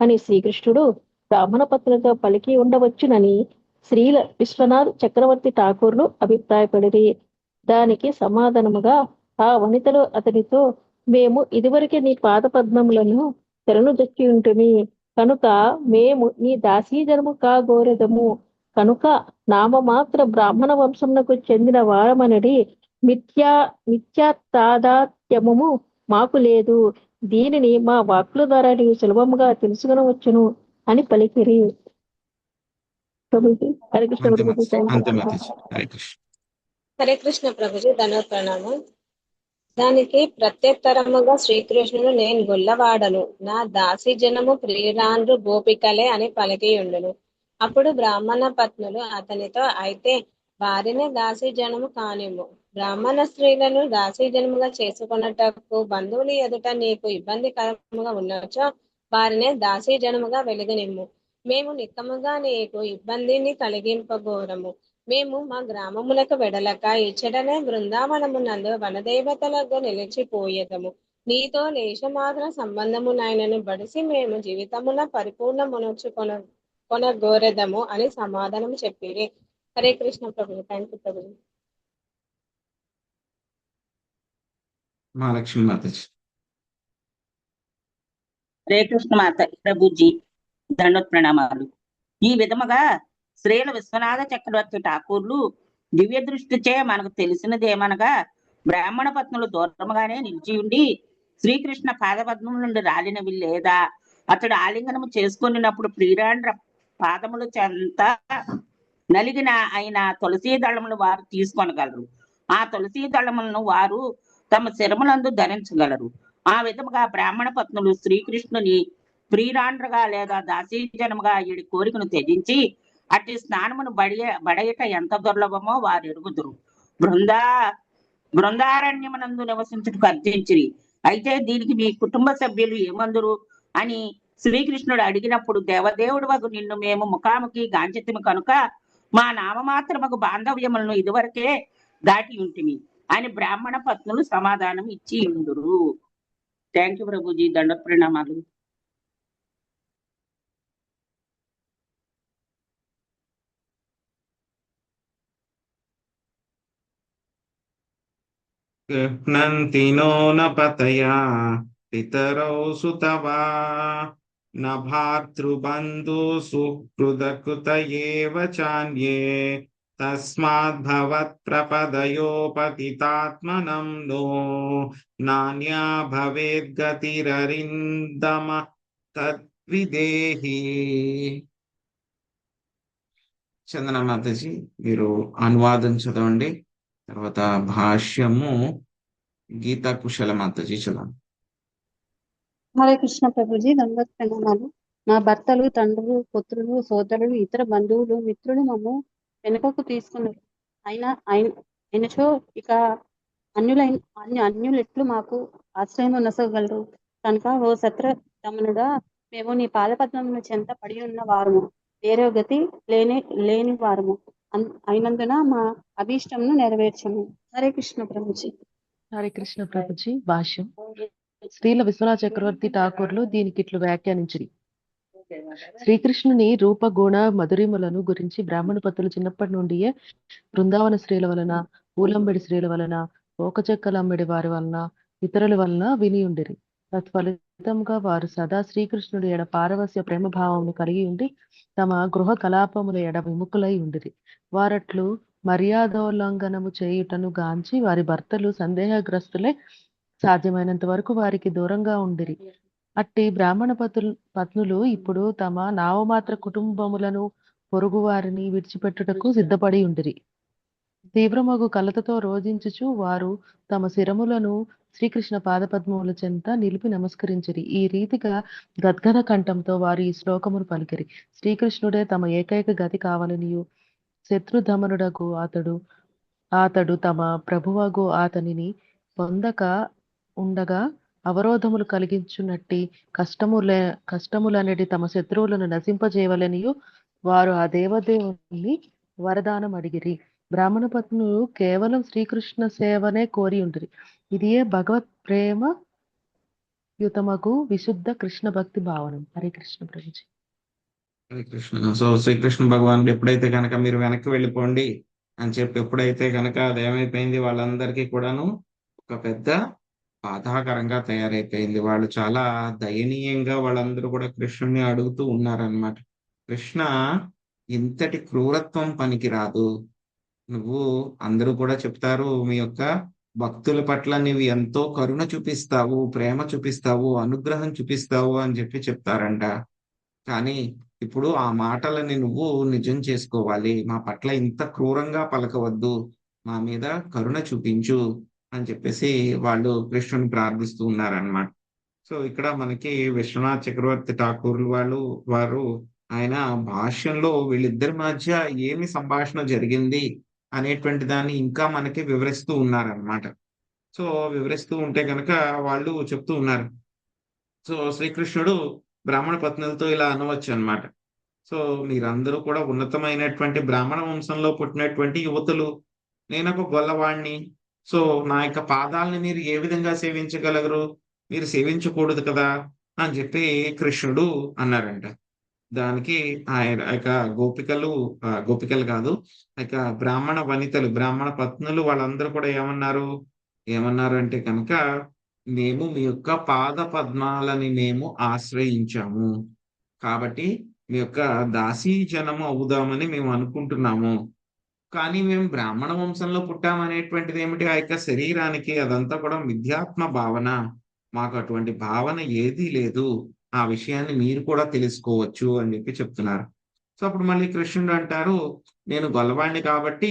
అని శ్రీకృష్ణుడు బ్రాహ్మణ పత్రులతో పలికి ఉండవచ్చునని శ్రీల విశ్వనాథ్ చక్రవర్తి ఠాకూర్లు అభిప్రాయపడిరి. దానికి సమాధానముగా ఆ వనితలు అతనితో, మేము ఇదివరకే నీ పాద పద్మములను శరణుజొచ్చి ఉంటుమి కనుక మేము నీ దాసీజనము కాగోరెదము. కనుక నామమాత్ర బ్రాహ్మణ వంశమునకు చెందిన వారమనడి మిథ్యాతాదాత్మ్యము మాకు లేదు. దీనిని మా వాక్కుల ద్వారా నీవు సులభముగా తెలుసుకొనవచ్చును అని పలికిరి. ప్రభుజీ, హరే కృష్ణ అంతే ప్రభుజీ, మాతాజీ. అంతే మాతాజీ. హరే కృష్ణ. హరే కృష్ణ ప్రభుజీ, ధన్యవాద ప్రణామం. దానికి ప్రత్యుత్తరముగా శ్రీకృష్ణుడు, నేను గొల్లవాడను, నా దాసి జనము ప్రియురాండ్రు గోపికలే అని పలికియుండును. అప్పుడు బ్రాహ్మణ పత్నులు అతనితో, అయితే వారిని దాసి జనము కానిమ్ము. బ్రాహ్మణ స్త్రీలను దాసి జనముగా చేసుకున్నటకు బంధువులు ఎదుట నీకు ఇబ్బందికరముగా ఉన్నచో వారిని దాసి జనముగా వెలుగనిమ్ము. మేము నిక్కముగా నీకు ఇబ్బందిని కలిగింపగోరము. మేము మా గ్రామములకు వెడలక ఇచ్చటనే బృందావనమునందు వనదేవతలకు నిలిచిపోయేదము. నీతో లేశమాత్ర సంబంధము నాయనను బడిసి మేము జీవితమున పరిపూర్ణమునొచ్చుకొనగోరెదము అని సమాధానం చెప్పిరి. హరే కృష్ణ ప్రభు. థ్యాంక్ యూ ప్రభు. మహాలక్ష్మి మాతాజీ. హరే కృష్ణ మాత ప్రభుజీ, దండోత్ ప్రణామాలు. ఈ విధముగా శ్రీల విశ్వనాథ చక్రవర్తి ఠాకూర్లు దివ్య దృష్టిచే మనకు తెలిసినదేమనగా, బ్రాహ్మణ పత్నులు దూరముగానే నిలిచి ఉండి శ్రీకృష్ణ పాదపద్మం నుండి రాలినవి లేదా అతడు ఆలింగనము చేసుకున్నప్పుడు ప్రియురాండ్ర పాదముల చెంత నలిగిన అయిన తులసీ దళములు వారు తీసుకొనగలరు. ఆ తులసీ దళములను వారు తమ శిరములందు ధరించగలరు. ఆ విధముగా బ్రాహ్మణ పత్నులు శ్రీకృష్ణుని ప్రియురాండ్రగా లేదా దాసీజనముగా ఈడి కోరికను త్యజించి అట్టి స్నానమును బడయట ఎంత దుర్లభమో వారు ఎరుగుదురు. బృందారణ్యమునందు నివసించుటకు అర్థించిరి. అయితే దీనికి మీ కుటుంబ సభ్యులు ఏమందురు అని శ్రీకృష్ణుడు అడిగినప్పుడు, దేవదేవుడు వగు నిన్ను మేము ముఖాముఖి గాంచితిమి కనుక మా నామమాత్రమగు బాంధవ్యములను ఇదివరకే దాటి ఉంటిమి అని బ్రాహ్మణ పత్నులు సమాధానం ఇచ్చి ఉందురు. థ్యాంక్ యూ ప్రభుజీ, దండ ప్రణామాలు. గృహ్ణంతి నో న పతయా పితరౌ సుతవా న భాతృబంధు సుహృదకృత ఏవ చాన్యే తస్మాత్ భవత్ ప్రపదయోపతితాత్మనం నో నాన్యా భవేద్ గతిరరిందమ తద్విదేహి. చందన మాతాజీ, మీరు అనువాదం చదవండి. తర్వాత భాష్యము గీతా కుశల మాతాజీ చదవండి. హరే కృష్ణ ప్రభుజీ, దండోత్ ప్రణామాలు. మా భర్తలు, తండ్రులు, పుత్రులు, సోదరులు, ఇతర బంధువులు, మిత్రులు మమ్ము వెనుకకు తీసుకున్నారు. అయినచో ఇక అన్యులెట్లు మాకు ఆశ్రయం నొసగలరు. కనుక ఓ సత్రదమనుడా, మేము నీ పాదపద్మముల చెంత పడి ఉన్న వారము, వేరే గతి లేని వారము అయినందున మా అభీష్టమును నెరవేర్చము. హరే కృష్ణ ప్రభుజీ. హరే కృష్ణ ప్రభుజీ. భాష్యం. శ్రీల విశ్వనాథ చక్రవర్తి ఠాకూర్లు దీనికి ఇట్లు వ్యాఖ్యానించిరి. శ్రీకృష్ణుని రూప గుణ మధురిములను గురించి బ్రాహ్మణ పత్రులు చిన్నప్పటి నుండియే బృందావన స్త్రీల వలన, పూలంబెడి స్త్రీల వలన, ఓకచెక్కలంబెడి వారి వలన, ఇతరుల వలన విని ఉండిరి. తత్ఫలితంగా వారు సదా శ్రీకృష్ణుడి ఎడ పారవస్య ప్రేమ భావమును కలిగి ఉండి తమ గృహ కలాపముల ఎడ విముఖులై ఉండిరి. వారట్లు మర్యాదోల్లంఘనము చేయుటను గాంచి వారి భర్తలు సందేహగ్రస్తులే సాధ్యమైనంత వరకు వారికి దూరంగా ఉండిరి. అట్టి బ్రాహ్మణ పత్నులు ఇప్పుడు తమ నామమాత్ర కుటుంబములను, పొరుగు వారిని విడిచిపెట్టుటకు సిద్ధపడి ఉండిరి. తీవ్రమగు కలతతో రోజించుచు వారు తమ శిరములను శ్రీకృష్ణ పాదపద్మముల చెంత నిలిపి నమస్కరించిరి. ఈ రీతిగా గద్గద కంఠంతో వారు ఈ శ్లోకమును పలికిరి. శ్రీకృష్ణుడే తమ ఏకైక గతి కావాలనియు, శత్రుధమనుడగు అతడు తమ ప్రభువగు అతనిని పొందక ఉండగా అవరోధములు కలిగించున్నట్టి కష్టములనేటి తమ శత్రువులను నశింపజేయవలనియు వారు ఆ దేవదేవుని వరదానం అడిగిరి. బ్రాహ్మణ పత్నులు కేవలం శ్రీకృష్ణ సేవనే కోరి ఉంటుంది. ఇదియే భగవత్ ప్రేమ యుతమగు విశుద్ధ కృష్ణ భక్తి భావనం. హరే కృష్ణ ప్రభుజీ. హరే కృష్ణ. సో శ్రీకృష్ణ భగవానుడు ఎప్పుడైతే కనుక మీరు వెనక్కి వెళ్ళిపోండి అని చెప్పి ఎప్పుడైతే కనుక అదేమైపోయింది, వాళ్ళందరికీ కూడాను ఒక పెద్ద బాధాకరంగా తయారైపోయింది. వాళ్ళు చాలా దయనీయంగా వాళ్ళందరూ కూడా కృష్ణుని అడుగుతూ ఉన్నారనమాట. కృష్ణ, ఇంతటి క్రూరత్వం పనికిరాదు. నువ్వు, అందరూ కూడా చెప్తారు మీ యొక్క భక్తుల పట్ల నీవు ఎంతో కరుణ చూపిస్తావు, ప్రేమ చూపిస్తావు, అనుగ్రహం చూపిస్తావు అని చెప్పి చెప్తారంట. కానీ ఇప్పుడు ఆ మాటలని నువ్వు నిజం చేసుకోవాలి. మా పట్ల ఇంత క్రూరంగా పలకవద్దు, మా మీద కరుణ చూపించు అని చెప్పేసి వాళ్ళు కృష్ణుని ప్రార్థిస్తూ ఉన్నారనమాట. సో ఇక్కడ మనకి విశ్వనాథ్ చక్రవర్తి ఠాకూర్లు వారు ఆయన భాష్యంలో వీళ్ళిద్దరి మధ్య ఏమి సంభాషణ జరిగింది అనేటువంటి దాన్ని ఇంకా మనకి వివరిస్తూ ఉన్నారనమాట. సో వివరిస్తూ ఉంటే కనుక వాళ్ళు చెప్తూ ఉన్నారు. సో శ్రీకృష్ణుడు బ్రాహ్మణ పత్నులతో ఇలా అనవచ్చు అనమాట. సో మీరందరూ కూడా ఉన్నతమైనటువంటి బ్రాహ్మణ వంశంలో పుట్టినటువంటి యువతులు, నేను ఒక గొల్లవాణ్ణి. సో నా యొక్క పాదాలని మీరు ఏ విధంగా సేవించగలరు? మీరు సేవించకూడదు కదా అని చెప్పి కృష్ణుడు అన్నారంట. దానికి ఆయన యొక్క గోపికలు కాదు, యొక్క బ్రాహ్మణ వనితలు, బ్రాహ్మణ పత్నులు వాళ్ళందరూ కూడా ఏమన్నారు అంటే కనుక, మేము మీ యొక్క పాద పద్మాలని మేము ఆశ్రయించాము, కాబట్టి మీ యొక్క దాసీ జనము అవుదామని మేము అనుకుంటున్నాము. కానీ మేము బ్రాహ్మణ వంశంలో పుట్టామనేటువంటిది ఏమిటి? ఆ యొక్క శరీరానికి అదంతా కూడా మిథ్యాత్మ భావన. మాకు అటువంటి భావన ఏదీ లేదు. ఆ విషయాన్ని మీరు కూడా తెలుసుకోవచ్చు అని చెప్పి చెప్తున్నారు. సో అప్పుడు మళ్ళీ కృష్ణుడు అంటారు, నేను గొల్లవాణ్ణి కాబట్టి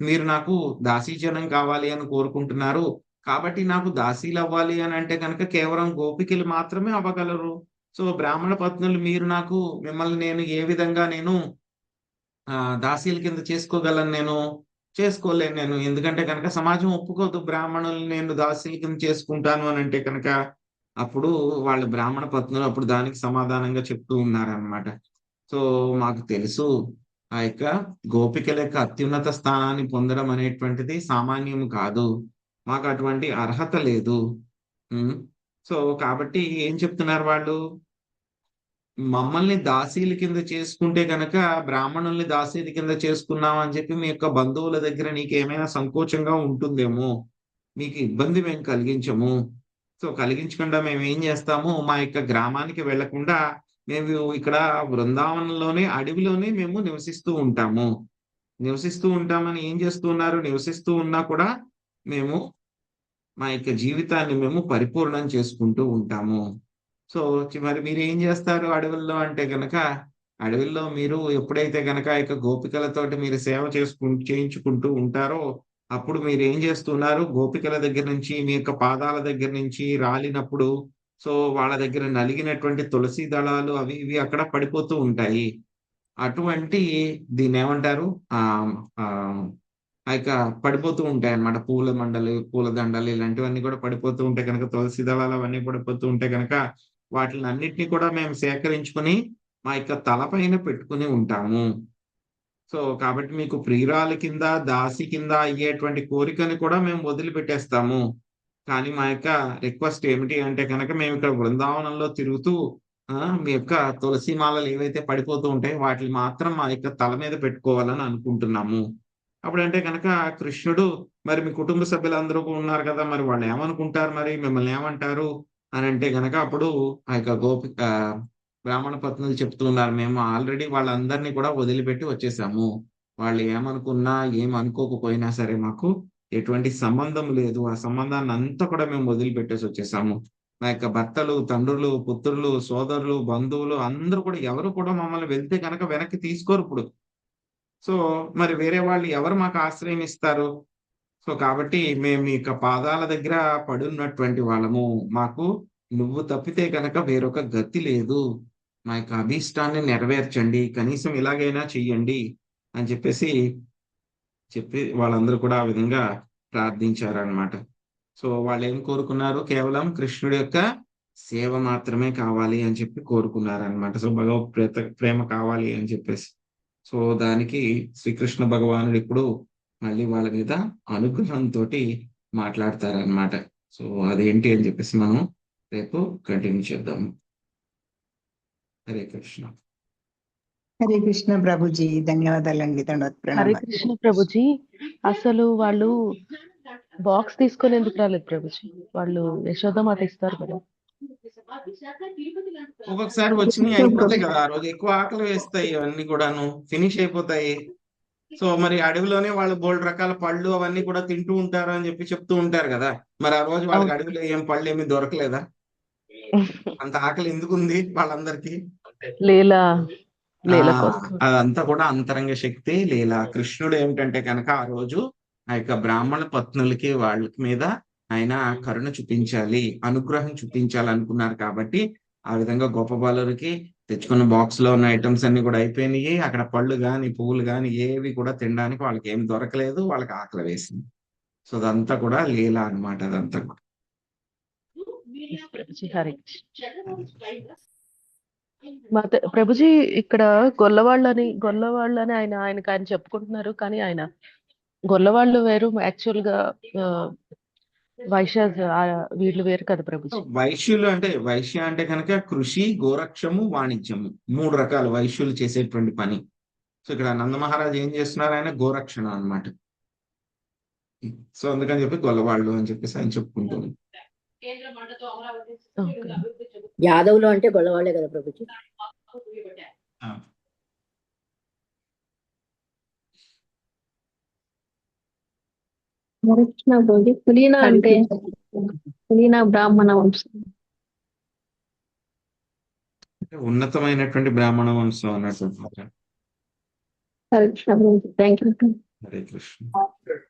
మీరు నాకు దాసీజనం కావాలి అని కోరుకుంటున్నారు. కాబట్టి నాకు దాసీలు అవ్వాలి అని అంటే కనుక కేవలం గోపికలు మాత్రమే అవ్వగలరు. సో బ్రాహ్మణ పత్నులు మీరు మిమ్మల్ని నేను ఏ విధంగా దాసీల కింద చేసుకోగలను? చేసుకోలేను నేను. ఎందుకంటే కనుక సమాజం ఒప్పుకోదు బ్రాహ్మణులు నేను దాసీల కింద చేసుకుంటాను అని అంటే కనుక. అప్పుడు వాళ్ళ బ్రాహ్మణ పత్నులు అప్పుడు దానికి సమాధానంగా చెప్తూ ఉన్నారనమాట. సో మాకు తెలుసు, ఆ యొక్క గోపికల యొక్క అత్యున్నత స్థానాన్ని పొందడం అనేటువంటిది సామాన్యం కాదు, మాకు అటువంటి అర్హత లేదు. సో కాబట్టి ఏం చెప్తున్నారు వాళ్ళు? మమ్మల్ని దాసీల కింద చేసుకుంటే కనుక బ్రాహ్మణుల్ని దాసీల కింద చేసుకున్నాం అని చెప్పి మీ యొక్క బంధువుల దగ్గర నీకు ఏమైనా సంకోచంగా ఉంటుందేమో, మీకు ఇబ్బంది మేము కలిగించము. సో కలిగించకుండా మేము ఏం చేస్తాము, మా యొక్క గ్రామానికి వెళ్లకుండా మేము ఇక్కడ బృందావనంలోనే అడవిలోనే మేము నివసిస్తూ ఉంటామని ఏం చేస్తూ ఉన్నారు? నివసిస్తూ ఉన్నా కూడా మేము మా యొక్క జీవితాన్ని మేము పరిపూర్ణం చేసుకుంటూ ఉంటాము. సో మరి మీరు ఏం చేస్తారు అడవుల్లో అంటే గనక, అడవుల్లో మీరు ఎప్పుడైతే గనక ఇక గోపికలతోటి మీరు సేవ చేయించుకుంటూ ఉంటారో అప్పుడు మీరు ఏం చేస్తున్నారు? గోపికల దగ్గర నుంచి మీ యొక్క పాదాల దగ్గర నుంచి రాలినప్పుడు సో వాళ్ళ దగ్గర నలిగినటువంటి తులసి దళాలు అవి ఇవి అక్కడ పడిపోతూ ఉంటాయి. అటువంటి దీన్ని ఏమంటారు? ఆ యొక్క పడిపోతూ ఉంటాయి అన్నమాట. పూల దండలు ఇలాంటివన్నీ కూడా పడిపోతూ ఉంటాయి కనుక, తులసి దళాలు అవన్నీ పడిపోతూ ఉంటాయి కనుక వాటిని అన్నిటినీ కూడా మేము సేకరించుకుని మా యొక్క తలపైన పెట్టుకుని ఉంటాము. సో కాబట్టి మీకు ప్రియురాలి కింద దాసి కింద అయ్యేటువంటి కోరికని కూడా మేము వదిలిపెట్టేస్తాము. కానీ మా యొక్క రిక్వెస్ట్ ఏమిటి అంటే కనుక, మేము ఇక్కడ బృందావనంలో తిరుగుతూ మీ యొక్క తులసి మాలలు ఏవైతే పడిపోతూ ఉంటాయో వాటిని మాత్రం మా యొక్క తల మీద పెట్టుకోవాలని అనుకుంటున్నాము. అప్పుడంటే కనుక కృష్ణుడు, మరి మీ కుటుంబ సభ్యులందరూ ఉన్నారు కదా, మరి వాళ్ళు ఏమనుకుంటారు, మరి మిమ్మల్ని ఏమంటారు అని అంటే గనక అప్పుడు ఆ యొక్క బ్రాహ్మణ పత్నులు చెప్తూ ఉన్నారు, మేము ఆల్రెడీ వాళ్ళందరినీ కూడా వదిలిపెట్టి వచ్చేసాము. వాళ్ళు ఏమనుకున్నా ఏమనుకోకపోయినా సరే మాకు ఎటువంటి సంబంధం లేదు. ఆ సంబంధాన్ని అంతా కూడా మేము వదిలిపెట్టేసి వచ్చేసాము. మా యొక్క భర్తలు, తండ్రులు, పుత్రులు, సోదరులు, బంధువులు అందరూ కూడా ఎవరు కూడా మమ్మల్ని వెళ్తే కనుక వెనక్కి తీసుకోరు ఇప్పుడు. సో మరి వేరే వాళ్ళు ఎవరు మాకు ఆశ్రయం ఇస్తారు? సో కాబట్టి మేము మీ యొక్క పాదాల దగ్గర పడున్నటువంటి వాళ్ళము. మాకు నువ్వు తప్పితే కనుక వేరొక గతి లేదు. మా యొక్క అభీష్టాన్ని నెరవేర్చండి, కనీసం ఇలాగైనా చెయ్యండి అని చెప్పి వాళ్ళందరూ కూడా ఆ విధంగా ప్రార్థించారనమాట. సో వాళ్ళు ఏం కోరుకున్నారు? కేవలం కృష్ణుడి యొక్క సేవ మాత్రమే కావాలి అని చెప్పి కోరుకున్నారనమాట. సో భగవత్ ప్రేమ కావాలి అని చెప్పేసి. సో దానికి శ్రీకృష్ణ భగవానుడు ఇప్పుడు మళ్ళీ వాళ్ళ మీద అనుగ్రహంతో మాట్లాడతారనమాట. సో అదేంటి అని చెప్పేసి మనం రేపు కంటిన్యూ చేద్దాము. హరే కృష్ణ. హరే కృష్ణ ప్రభుజీ, ధన్యవాదాలండి. దండవత్ హరే ప్రణామాలు. కృష్ణ ప్రభుజీ. అసలు వాళ్ళు బాక్స్ తీసుకొని ఎందుకు రాలేదు ప్రభుజీ? వాళ్ళు యశోదమాత ఇస్తారు కదా. ఒక్కొక్కసారి వచ్చినాయి అయిపోతాయి కదా, ఆ రోజు ఎక్కువ ఆకలి వేస్తాయి, అవన్నీ కూడాను ఫినిష్ అయిపోతాయి. సో మరి అడవిలోనే వాళ్ళు బోల్డ్ రకాల పళ్ళు అవన్నీ కూడా తింటూ ఉంటారు అని చెప్పి చెప్తూ ఉంటారు కదా. మరి ఆ రోజు వాళ్ళకి అడవిలో ఏం పళ్ళు ఏమి దొరకలేదా? అంత ఆకలి ఎందుకు ఉంది వాళ్ళందరికీ? లీలా ఆ లీల కోసం. అదంతా కూడా అంతరంగ శక్తి లీల. కృష్ణుడు ఏమిటంటే కనుక ఆ రోజు ఆ యొక్క బ్రాహ్మణ పత్నులకి వాళ్ళ మీద ఆయన కరుణ చూపించాలి, అనుగ్రహం చూపించాలి అనుకున్నారు కాబట్టి ఆ విధంగా గొప్ప బాలురికి తెచ్చుకున్న బాక్స్ లో ఉన్న ఐటమ్స్ అన్ని కూడా అయిపోయినాయి. అక్కడ పళ్ళు గాని పువ్వులు గాని ఏవి కూడా తినడానికి వాళ్ళకి ఏం దొరకలేదు, వాళ్ళకి ఆకలి వేసింది. సో అదంతా కూడా లీల అన్నమాట. అదంతా కూడా ప్రభుజీ హరే ప్రభుజీ ఇక్కడ గొల్లవాళ్ళని ఆయనకు ఆయన చెప్పుకుంటున్నారు, కానీ ఆయన గొల్లవాళ్ళు వేరు, యాక్చువల్ గా వైశ్య వీళ్ళు వేరు కదా ప్రభుజీ. వైశ్యులు అంటే వైశ్య అంటే కనుక కృషి, గోరక్షము, వాణిజ్యము, 3 రకాలు వైశ్యులు చేసేటువంటి పని. సో ఇక్కడ నందమహారాజు ఏం చేస్తున్నారు? ఆయన గోరక్షణ అన్నమాట. సో అందుకని చెప్పి గొల్లవాళ్ళు అని చెప్పేసి ఆయన చెప్పుకుంటున్నారు. యాదవులు అంటే గొల్లవాళ్లే కదా ప్రభుజీ. కృష్ణ ప్రభుజీ. కులీన అంటే కులీన బ్రాహ్మణ వంశం. ఉన్నతమైనటువంటి బ్రాహ్మణ వంశం అన్నట్టు. హరే కృష్ణ ప్రభుజీ. Thank you. హరే కృష్ణ.